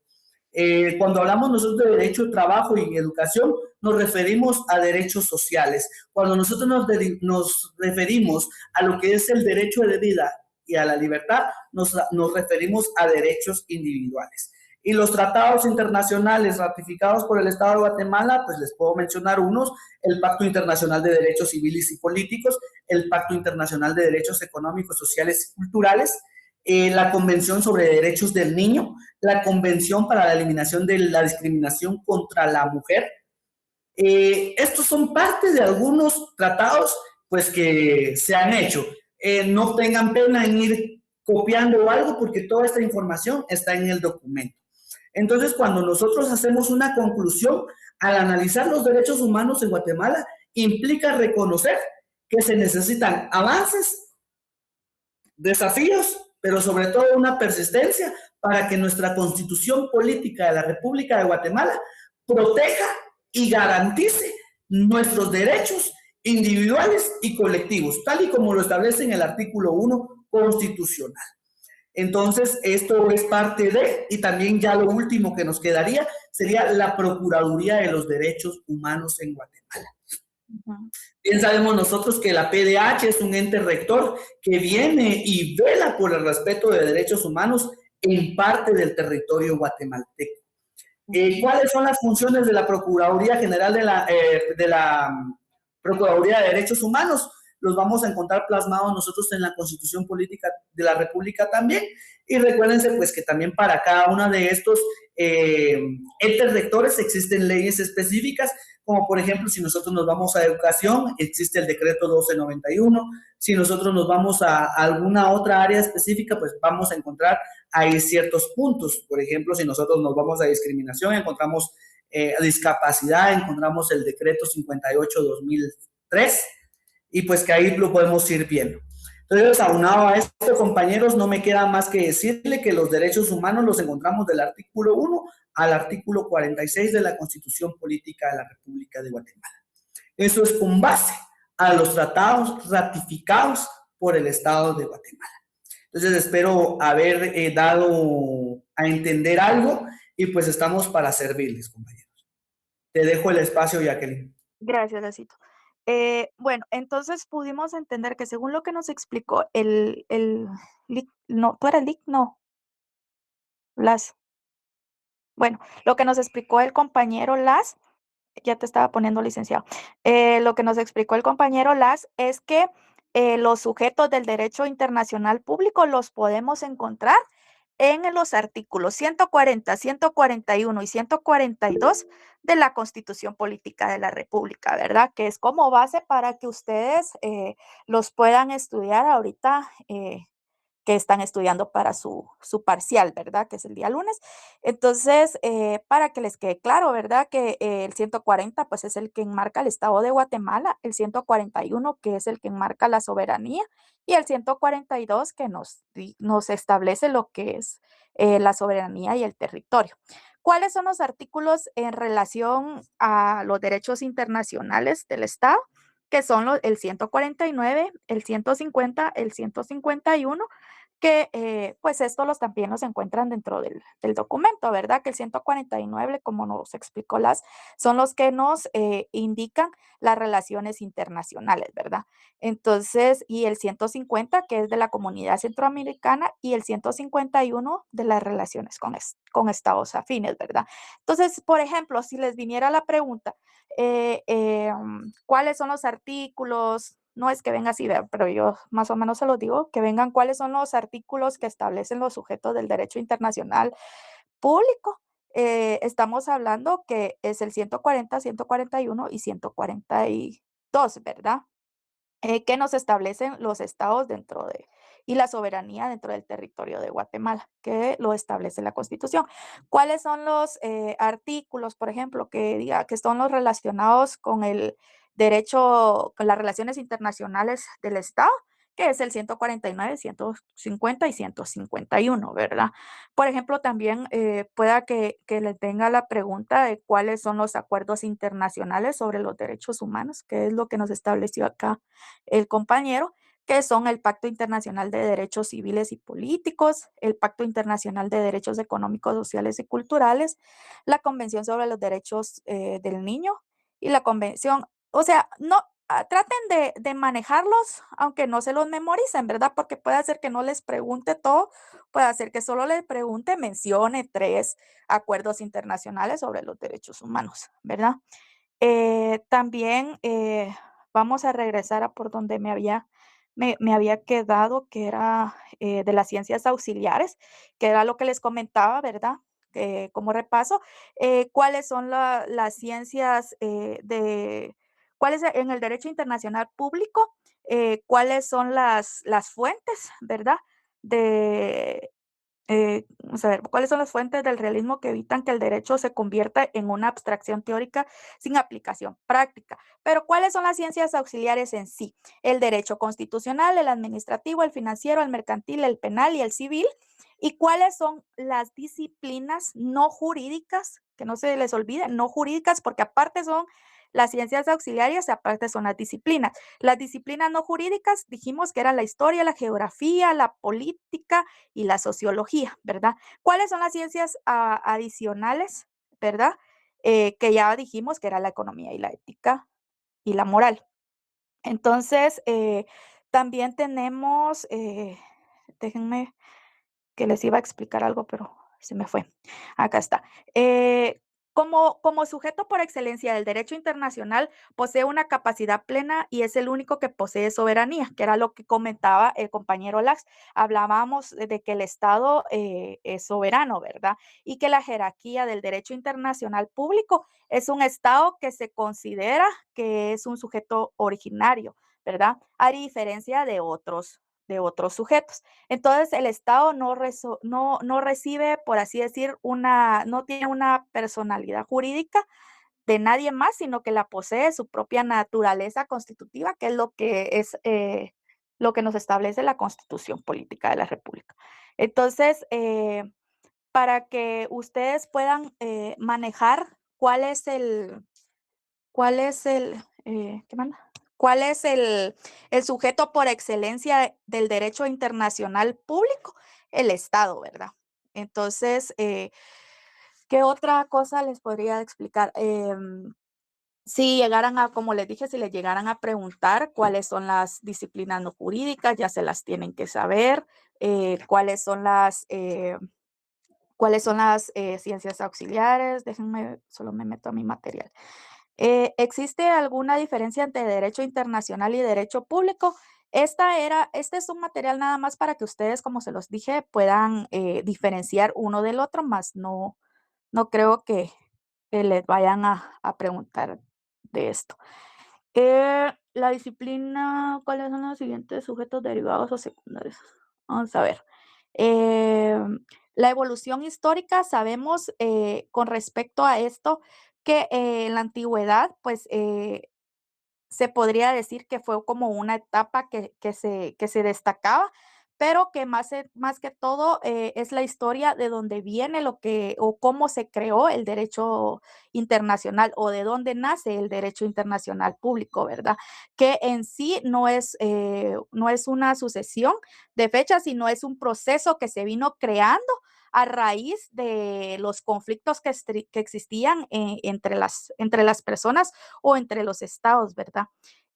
Cuando hablamos nosotros de derecho al trabajo y educación, nos referimos a derechos sociales. Cuando nosotros nos referimos a lo que es el derecho de vida y a la libertad, nos referimos a derechos individuales. Y los tratados internacionales ratificados por el Estado de Guatemala, pues les puedo mencionar unos: el Pacto Internacional de Derechos Civiles y Políticos, el Pacto Internacional de Derechos Económicos, Sociales y Culturales, la Convención sobre Derechos del Niño, la Convención para la Eliminación de la Discriminación contra la Mujer. Estos son parte de algunos tratados pues que se han hecho. No tengan pena en ir copiando algo, porque toda esta información está en el documento. Entonces, cuando nosotros hacemos una conclusión al analizar los derechos humanos en Guatemala, implica reconocer que se necesitan avances, desafíos, pero sobre todo una persistencia para que nuestra Constitución Política de la República de Guatemala proteja y garantice nuestros derechos individuales y colectivos, tal y como lo establece en el artículo 1 constitucional. Entonces, esto es parte de, y también ya lo último que nos quedaría sería la Procuraduría de los Derechos Humanos en Guatemala. Bien sabemos nosotros que la PDH es un ente rector que viene y vela por el respeto de derechos humanos en parte del territorio guatemalteco. ¿Cuáles son las funciones de la Procuraduría General de la Procuraduría de Derechos Humanos? Los vamos a encontrar plasmados nosotros en la Constitución Política de la República también. Y recuérdense pues que también para cada uno de estos entes rectores existen leyes específicas, como por ejemplo, si nosotros nos vamos a educación, existe el decreto 1291. Si nosotros nos vamos a alguna otra área específica, pues vamos a encontrar ahí ciertos puntos. Por ejemplo, si nosotros nos vamos a discriminación, encontramos discapacidad, encontramos el decreto 58-2003, y pues que ahí lo podemos ir viendo. Entonces, aunado a esto, compañeros, no me queda más que decirle que los derechos humanos los encontramos del artículo 1 al artículo 46 de la Constitución Política de la República de Guatemala. Eso es con base a los tratados ratificados por el Estado de Guatemala. Entonces, espero haber dado a entender algo, y pues estamos para servirles, compañeros. Te dejo el espacio, Jacqueline. Gracias, Lacito. Bueno, entonces pudimos entender que según lo que nos explicó no, ¿tú eras Lic? No, Las. Bueno, lo que nos explicó el compañero Las, ya te estaba poniendo licenciado. Lo que nos explicó el compañero Las es que los sujetos del derecho internacional público los podemos encontrar en los artículos 140, 141 y 142 de la Constitución Política de la República, ¿verdad? Que es como base para que ustedes los puedan estudiar ahorita, que están estudiando para su parcial, ¿verdad? Que es el día lunes. Entonces, para que les quede claro, ¿verdad? Que el 140, pues es el que enmarca el Estado de Guatemala, el 141, que es el que enmarca la soberanía, y el 142, que nos establece lo que es la soberanía y el territorio. ¿Cuáles son los artículos en relación a los derechos internacionales del Estado? Que son el 149, el 150, el 151, que pues estos también los encuentran dentro del documento, ¿verdad? Que el 149, como nos explicó son los que nos indican las relaciones internacionales, ¿verdad? Entonces, y el 150, que es de la Comunidad Centroamericana, y el 151 de las relaciones con estados afines, ¿verdad? Entonces, por ejemplo, si les viniera la pregunta, ¿cuáles son los artículos? No es que venga así, pero yo más o menos se los digo, que vengan cuáles son los artículos que establecen los sujetos del derecho internacional público. Estamos hablando que es el 140, 141 y 142, ¿verdad? Que nos establecen los estados y la soberanía dentro del territorio de Guatemala, que lo establece la Constitución. ¿Cuáles son los artículos, por ejemplo, que diga que son los relacionados con el derecho, con las relaciones internacionales del Estado? Que es el 149, 150 y 151, ¿verdad? Por ejemplo, también pueda que le tenga la pregunta de cuáles son los acuerdos internacionales sobre los derechos humanos, que es lo que nos estableció acá el compañero, que son el Pacto Internacional de Derechos Civiles y Políticos, el Pacto Internacional de Derechos Económicos, Sociales y Culturales, la Convención sobre los Derechos del Niño y la Convención, o sea, no, traten de manejarlos, aunque no se los memoricen, ¿verdad? Porque puede hacer que no les pregunte todo, puede hacer que solo les pregunte, mencione 3 acuerdos internacionales sobre los derechos humanos, ¿verdad? También vamos a regresar a por donde me había quedado, que era de las ciencias auxiliares, que era lo que les comentaba, ¿verdad? Como repaso, cuáles son las ciencias cuáles en el derecho internacional público, cuáles son las fuentes, ¿verdad? De, Vamos a ver, ¿cuáles son las fuentes del realismo que evitan que el derecho se convierta en una abstracción teórica sin aplicación práctica? Pero ¿cuáles son las ciencias auxiliares en sí? El derecho constitucional, el administrativo, el financiero, el mercantil, el penal y el civil. ¿Y cuáles son las disciplinas no jurídicas? Que no se les olvide, no jurídicas, porque aparte son las ciencias auxiliares y aparte son las disciplinas. Las disciplinas no jurídicas dijimos que eran la historia, la geografía, la política y la sociología, ¿verdad? ¿Cuáles son las ciencias adicionales, verdad? Que ya dijimos que era la economía y la ética y la moral. Entonces, también tenemos, déjenme que les iba a explicar algo, pero se me fue. Acá está. Como sujeto por excelencia del derecho internacional, posee una capacidad plena y es el único que posee soberanía, que era lo que comentaba el compañero Lax. Hablábamos de que el Estado es soberano, ¿verdad? Y que la jerarquía del derecho internacional público es un Estado que se considera que es un sujeto originario, ¿verdad? A diferencia de otros sujetos. Entonces, el Estado no recibe, por así decir, no tiene una personalidad jurídica de nadie más, sino que la posee su propia naturaleza constitutiva, que es lo que nos establece la Constitución Política de la República. Entonces, para que ustedes puedan manejar ¿qué manda? ¿Cuál es el sujeto por excelencia del derecho internacional público? El Estado, ¿verdad? Entonces, ¿qué otra cosa les podría explicar? Si llegaran como les dije, si les llegaran a preguntar cuáles son las disciplinas no jurídicas, ya se las tienen que saber, cuáles son las ciencias auxiliares. Déjenme, solo me meto a mi material. ¿Existe alguna diferencia entre derecho internacional y derecho público? Este es un material nada más para que ustedes, como se los dije, puedan diferenciar uno del otro, más no creo que les vayan a preguntar de esto. La disciplina, ¿cuáles son los siguientes sujetos derivados o secundarios? Vamos a ver. La evolución histórica, sabemos con respecto a esto que en la antigüedad, pues se podría decir que fue como una etapa que se destacaba, pero que más que todo es la historia de dónde viene o cómo se creó el derecho internacional o de dónde nace el derecho internacional público, ¿verdad? Que en sí no es una sucesión de fechas, sino es un proceso que se vino creando a raíz de los conflictos que existían entre las personas o entre los estados, ¿verdad?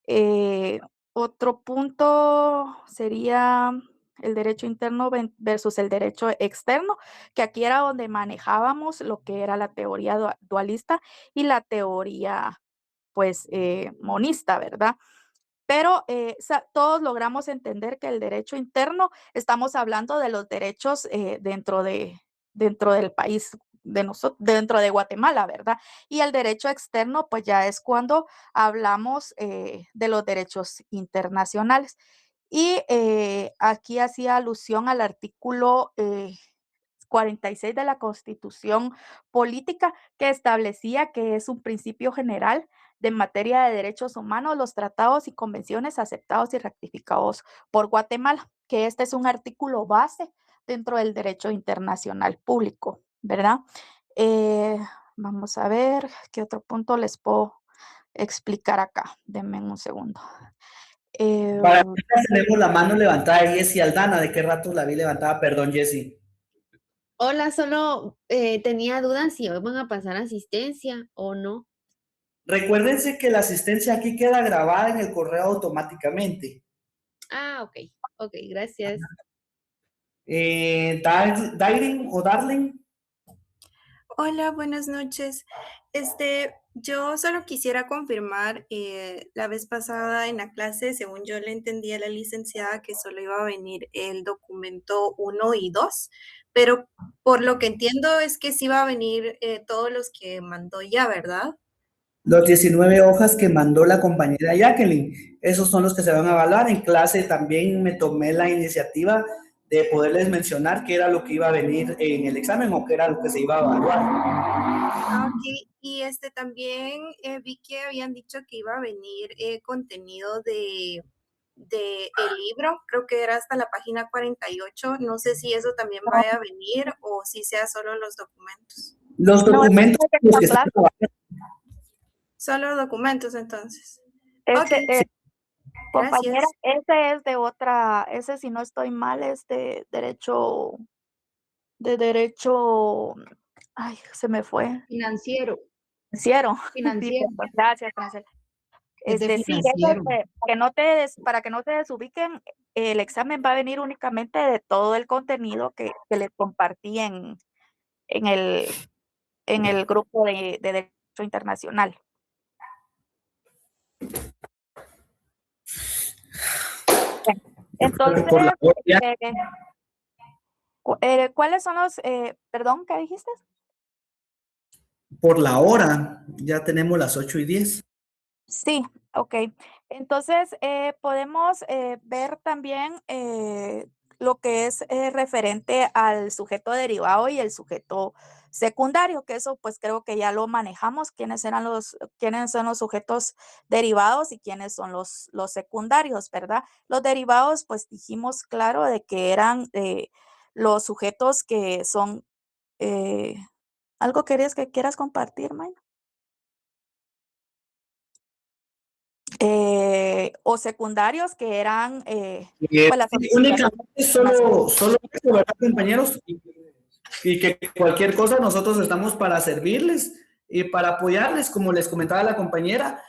Eh, Otro punto sería el derecho interno versus el derecho externo, que aquí era donde manejábamos lo que era la teoría dualista y la teoría, pues, monista, ¿verdad? Pero todos logramos entender que el derecho interno, estamos hablando de los derechos dentro del país, dentro de Guatemala, ¿verdad? Y el derecho externo, pues ya es cuando hablamos de los derechos internacionales. Y aquí hacía alusión al artículo 46 de la Constitución Política, que establecía que es un principio general de materia de derechos humanos los tratados y convenciones aceptados y ratificados por Guatemala, que este es un artículo base dentro del derecho internacional público, ¿verdad? Eh, Vamos a ver qué otro punto les puedo explicar acá. Denme un segundo. Para mí ya tenemos la mano levantada de Jessy Aldana. ¿De qué rato la vi levantada? Perdón, Jessy. Hola, solo tenía dudas si hoy van a pasar asistencia o no. Recuérdense que la asistencia aquí queda grabada en el correo automáticamente. Ah, ok, gracias. Darling o Darling. Hola, buenas noches. Yo solo quisiera confirmar, la vez pasada en la clase, según yo le entendí a la licenciada que solo iba a venir el documento 1 y 2, pero por lo que entiendo es que sí va a venir todos los que mandó ya, ¿verdad? Los 19 hojas que mandó la compañera Jacqueline, esos son los que se van a evaluar. En clase también me tomé la iniciativa de poderles mencionar qué era lo que iba a venir en el examen o qué era lo que se iba a evaluar. Ok, y también vi que habían dicho que iba a venir contenido de el libro, creo que era hasta la página 48, no sé si eso también vaya a venir o si sea solo los documentos. Los No, documentos, es de los la que están clase. Solo documentos entonces. Ese, Ok, compañera, gracias. ese es de otra, ese si no estoy mal es de derecho, ay, se me fue. Financiero. Financiero. Sí, Financiero. perdón, gracias, Francela. Es de Sí, eso financiero. para que no se desubiquen, el examen va a venir únicamente de todo el contenido que les compartí en el grupo de Derecho Internacional. Bueno, entonces, Por la hora, ¿cuáles son los, perdón, qué dijiste? por la hora, ya tenemos las 8:10. Sí, okey. Entonces, podemos, ver también, lo que es, referente al sujeto derivado y el sujeto secundario, que eso, pues, creo que ya lo manejamos, quiénes son los sujetos derivados y quiénes son los secundarios, ¿verdad? Los derivados, pues, dijimos claro de que eran, los sujetos que son, eh, ¿algo que quieras compartir, May? O secundarios que eran, pues, las Sí, solicitaciones únicamente nacionales. solo eso, ¿verdad, compañeros? Y que cualquier cosa nosotros estamos para servirles y para apoyarles, como les comentaba la compañera,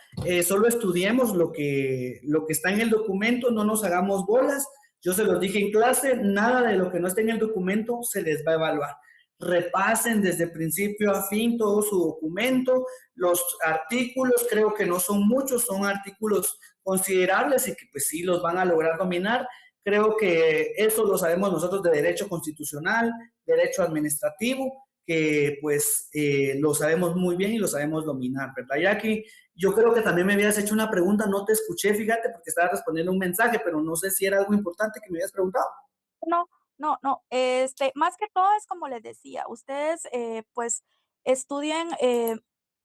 solo estudiemos lo que está en el documento, no nos hagamos bolas. Yo se los dije en clase, nada de lo que no esté en el documento se les va a evaluar. Repasen desde principio a fin todo su documento, los artículos, creo que no son muchos, son artículos considerables y que pues sí los van a lograr dominar. Creo que eso lo sabemos nosotros de derecho constitucional, derecho administrativo, que pues lo sabemos muy bien y lo sabemos dominar, ¿verdad? Jackie, yo creo que también me habías hecho una pregunta, no te escuché, fíjate, porque estaba respondiendo un mensaje, pero no sé si era algo importante que me habías preguntado. No, no, más que todo es como les decía, ustedes, pues, estudien,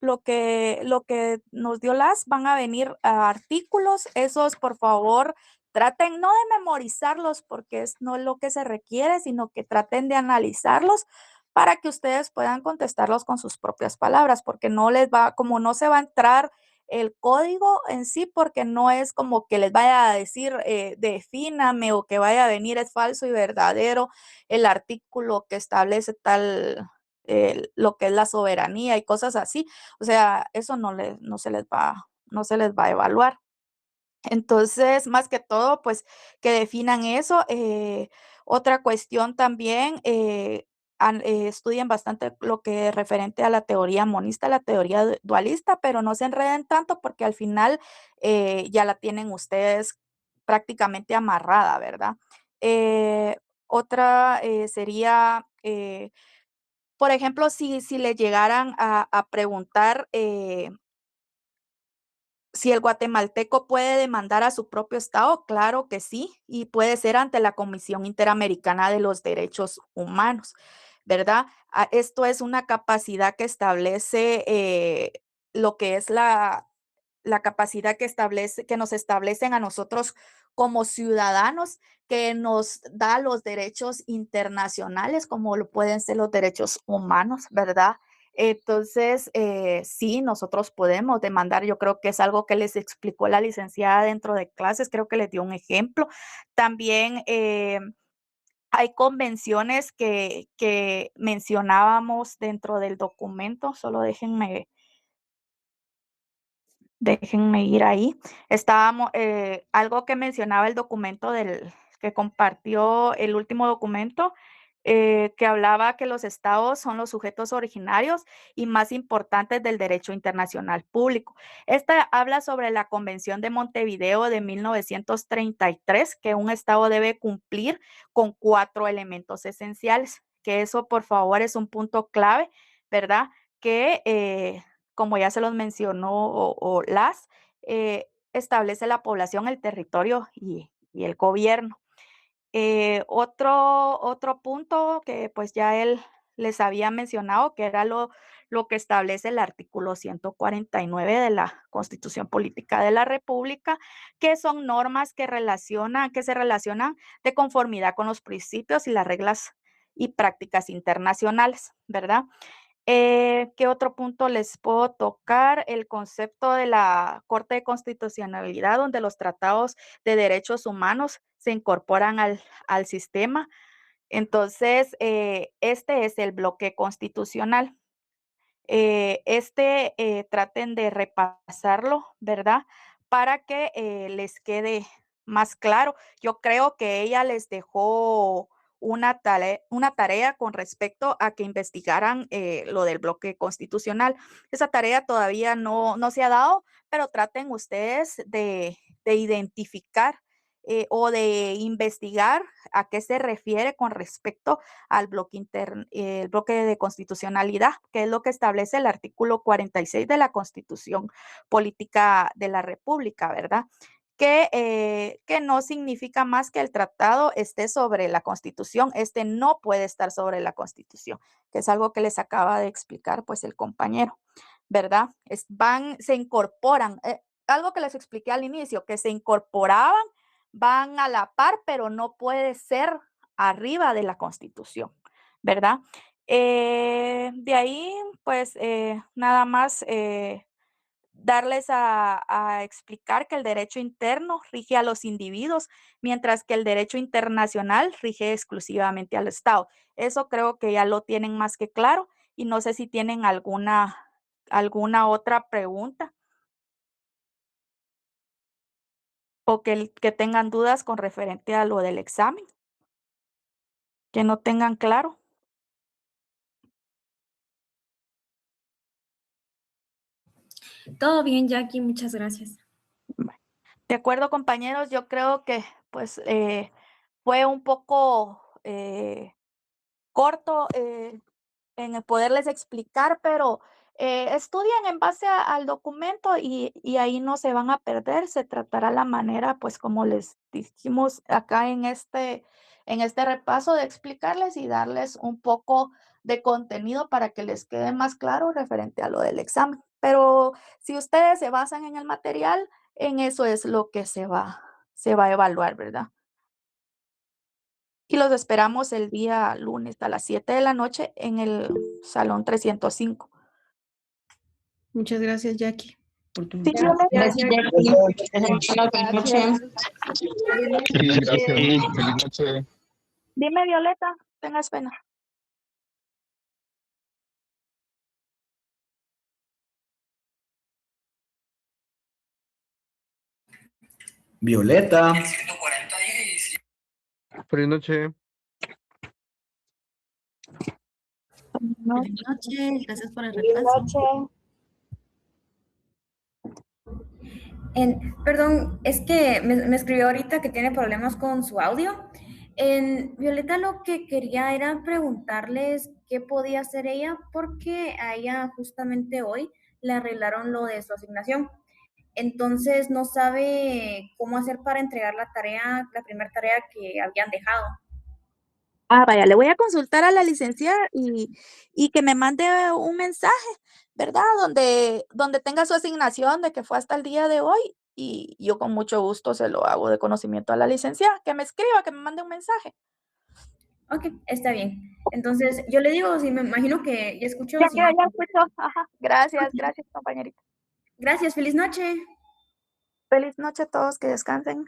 lo que nos dio van a venir artículos, esos, por favor, traten no de memorizarlos, porque no es lo que se requiere, sino que traten de analizarlos para que ustedes puedan contestarlos con sus propias palabras, porque como no se va a entrar el código en sí, porque no es como que les vaya a decir, defíname o que vaya a venir es falso y verdadero el artículo que establece lo que es la soberanía y cosas así. O sea, eso no se les va a evaluar. Entonces, más que todo, pues, que definan eso. Otra cuestión también, estudien bastante lo que es referente a la teoría monista, la teoría dualista, pero no se enreden tanto porque al final ya la tienen ustedes prácticamente amarrada, ¿verdad? Otra sería, por ejemplo, si le llegaran a preguntar, si el guatemalteco puede demandar a su propio estado, claro que sí, y puede ser ante la Comisión Interamericana de los Derechos Humanos, ¿verdad? Esto es una capacidad que establece lo que es la capacidad que nos establecen a nosotros como ciudadanos, que nos da los derechos internacionales, como lo pueden ser los derechos humanos, ¿verdad? Entonces, sí, nosotros podemos demandar. Yo creo que es algo que les explicó la licenciada dentro de clases, creo que les dio un ejemplo. También hay convenciones que mencionábamos dentro del documento, solo déjenme Déjenme ir ahí. Estábamos, algo que mencionaba el documento que compartió el último documento, que hablaba que los estados son los sujetos originarios y más importantes del derecho internacional público. Esta habla sobre la Convención de Montevideo de 1933, que un estado debe cumplir con 4 elementos esenciales, que eso por favor es un punto clave, ¿verdad? Que como ya se los mencionó establece la población, el territorio y el gobierno. Otro punto que pues ya él les había mencionado, que era lo que establece el artículo 149 de la Constitución Política de la República, que son normas que se relacionan de conformidad con los principios y las reglas y prácticas internacionales, ¿verdad? ¿Qué otro punto les puedo tocar? El concepto de la Corte de Constitucionalidad, donde los tratados de derechos humanos se incorporan al sistema. Entonces, este es el bloque constitucional. Traten de repasarlo, ¿verdad? Para que les quede más claro. Yo creo que ella les dejó una tarea con respecto a que investigaran lo del bloque constitucional. Esa tarea todavía no se ha dado, pero traten ustedes de identificar o de investigar a qué se refiere con respecto al el bloque de constitucionalidad, que es lo que establece el artículo 46 de la Constitución Política de la República, ¿verdad? Que no significa más que el tratado esté sobre la Constitución. Este no puede estar sobre la Constitución, que es algo que les acaba de explicar pues el compañero, ¿verdad? Se incorporan, algo que les expliqué al inicio, que se incorporaban, van a la par, pero no puede ser arriba de la Constitución, ¿verdad? De ahí, pues nada más darles a explicar que el derecho interno rige a los individuos, mientras que el derecho internacional rige exclusivamente al Estado. Eso creo que ya lo tienen más que claro y no sé si tienen alguna otra pregunta o que tengan dudas con referente a lo del examen, que no tengan claro. Todo bien, Jackie, muchas gracias. De acuerdo, compañeros, yo creo que pues fue un poco corto en el poderles explicar, pero estudien en base al documento y ahí no se van a perder. Se tratará la manera, pues como les dijimos acá en este repaso, de explicarles y darles un poco de contenido para que les quede más claro referente a lo del examen. Pero si ustedes se basan en el material, en eso es lo que se va a evaluar, ¿verdad? Y los esperamos el día lunes a las 7 de la noche en el salón 305. Muchas gracias, Jackie, por tu Sí, mensaje. Gracias, Jackie. Buenas noches. Gracias, feliz noche. Dime, Violeta, tengas pena. Violeta. Feliz noche. Buenas noches, gracias por el repaso. Perdón, es que me escribió ahorita que tiene problemas con su audio. Violeta, lo que quería era preguntarles qué podía hacer ella, porque a ella justamente hoy le arreglaron lo de su asignación. Entonces no sabe cómo hacer para entregar la primera tarea que habían dejado. Vaya, le voy a consultar a la licenciada y que me mande un mensaje, ¿verdad? Donde tenga su asignación de que fue hasta el día de hoy y yo con mucho gusto se lo hago de conocimiento a la licenciada, que me escriba, que me mande un mensaje. Ok, está bien. Entonces, yo le digo, sí, me imagino que ya escuchó. Ya escuchó. Ajá. Gracias, gracias, compañerita. Gracias, feliz noche. Feliz noche a todos, que descansen.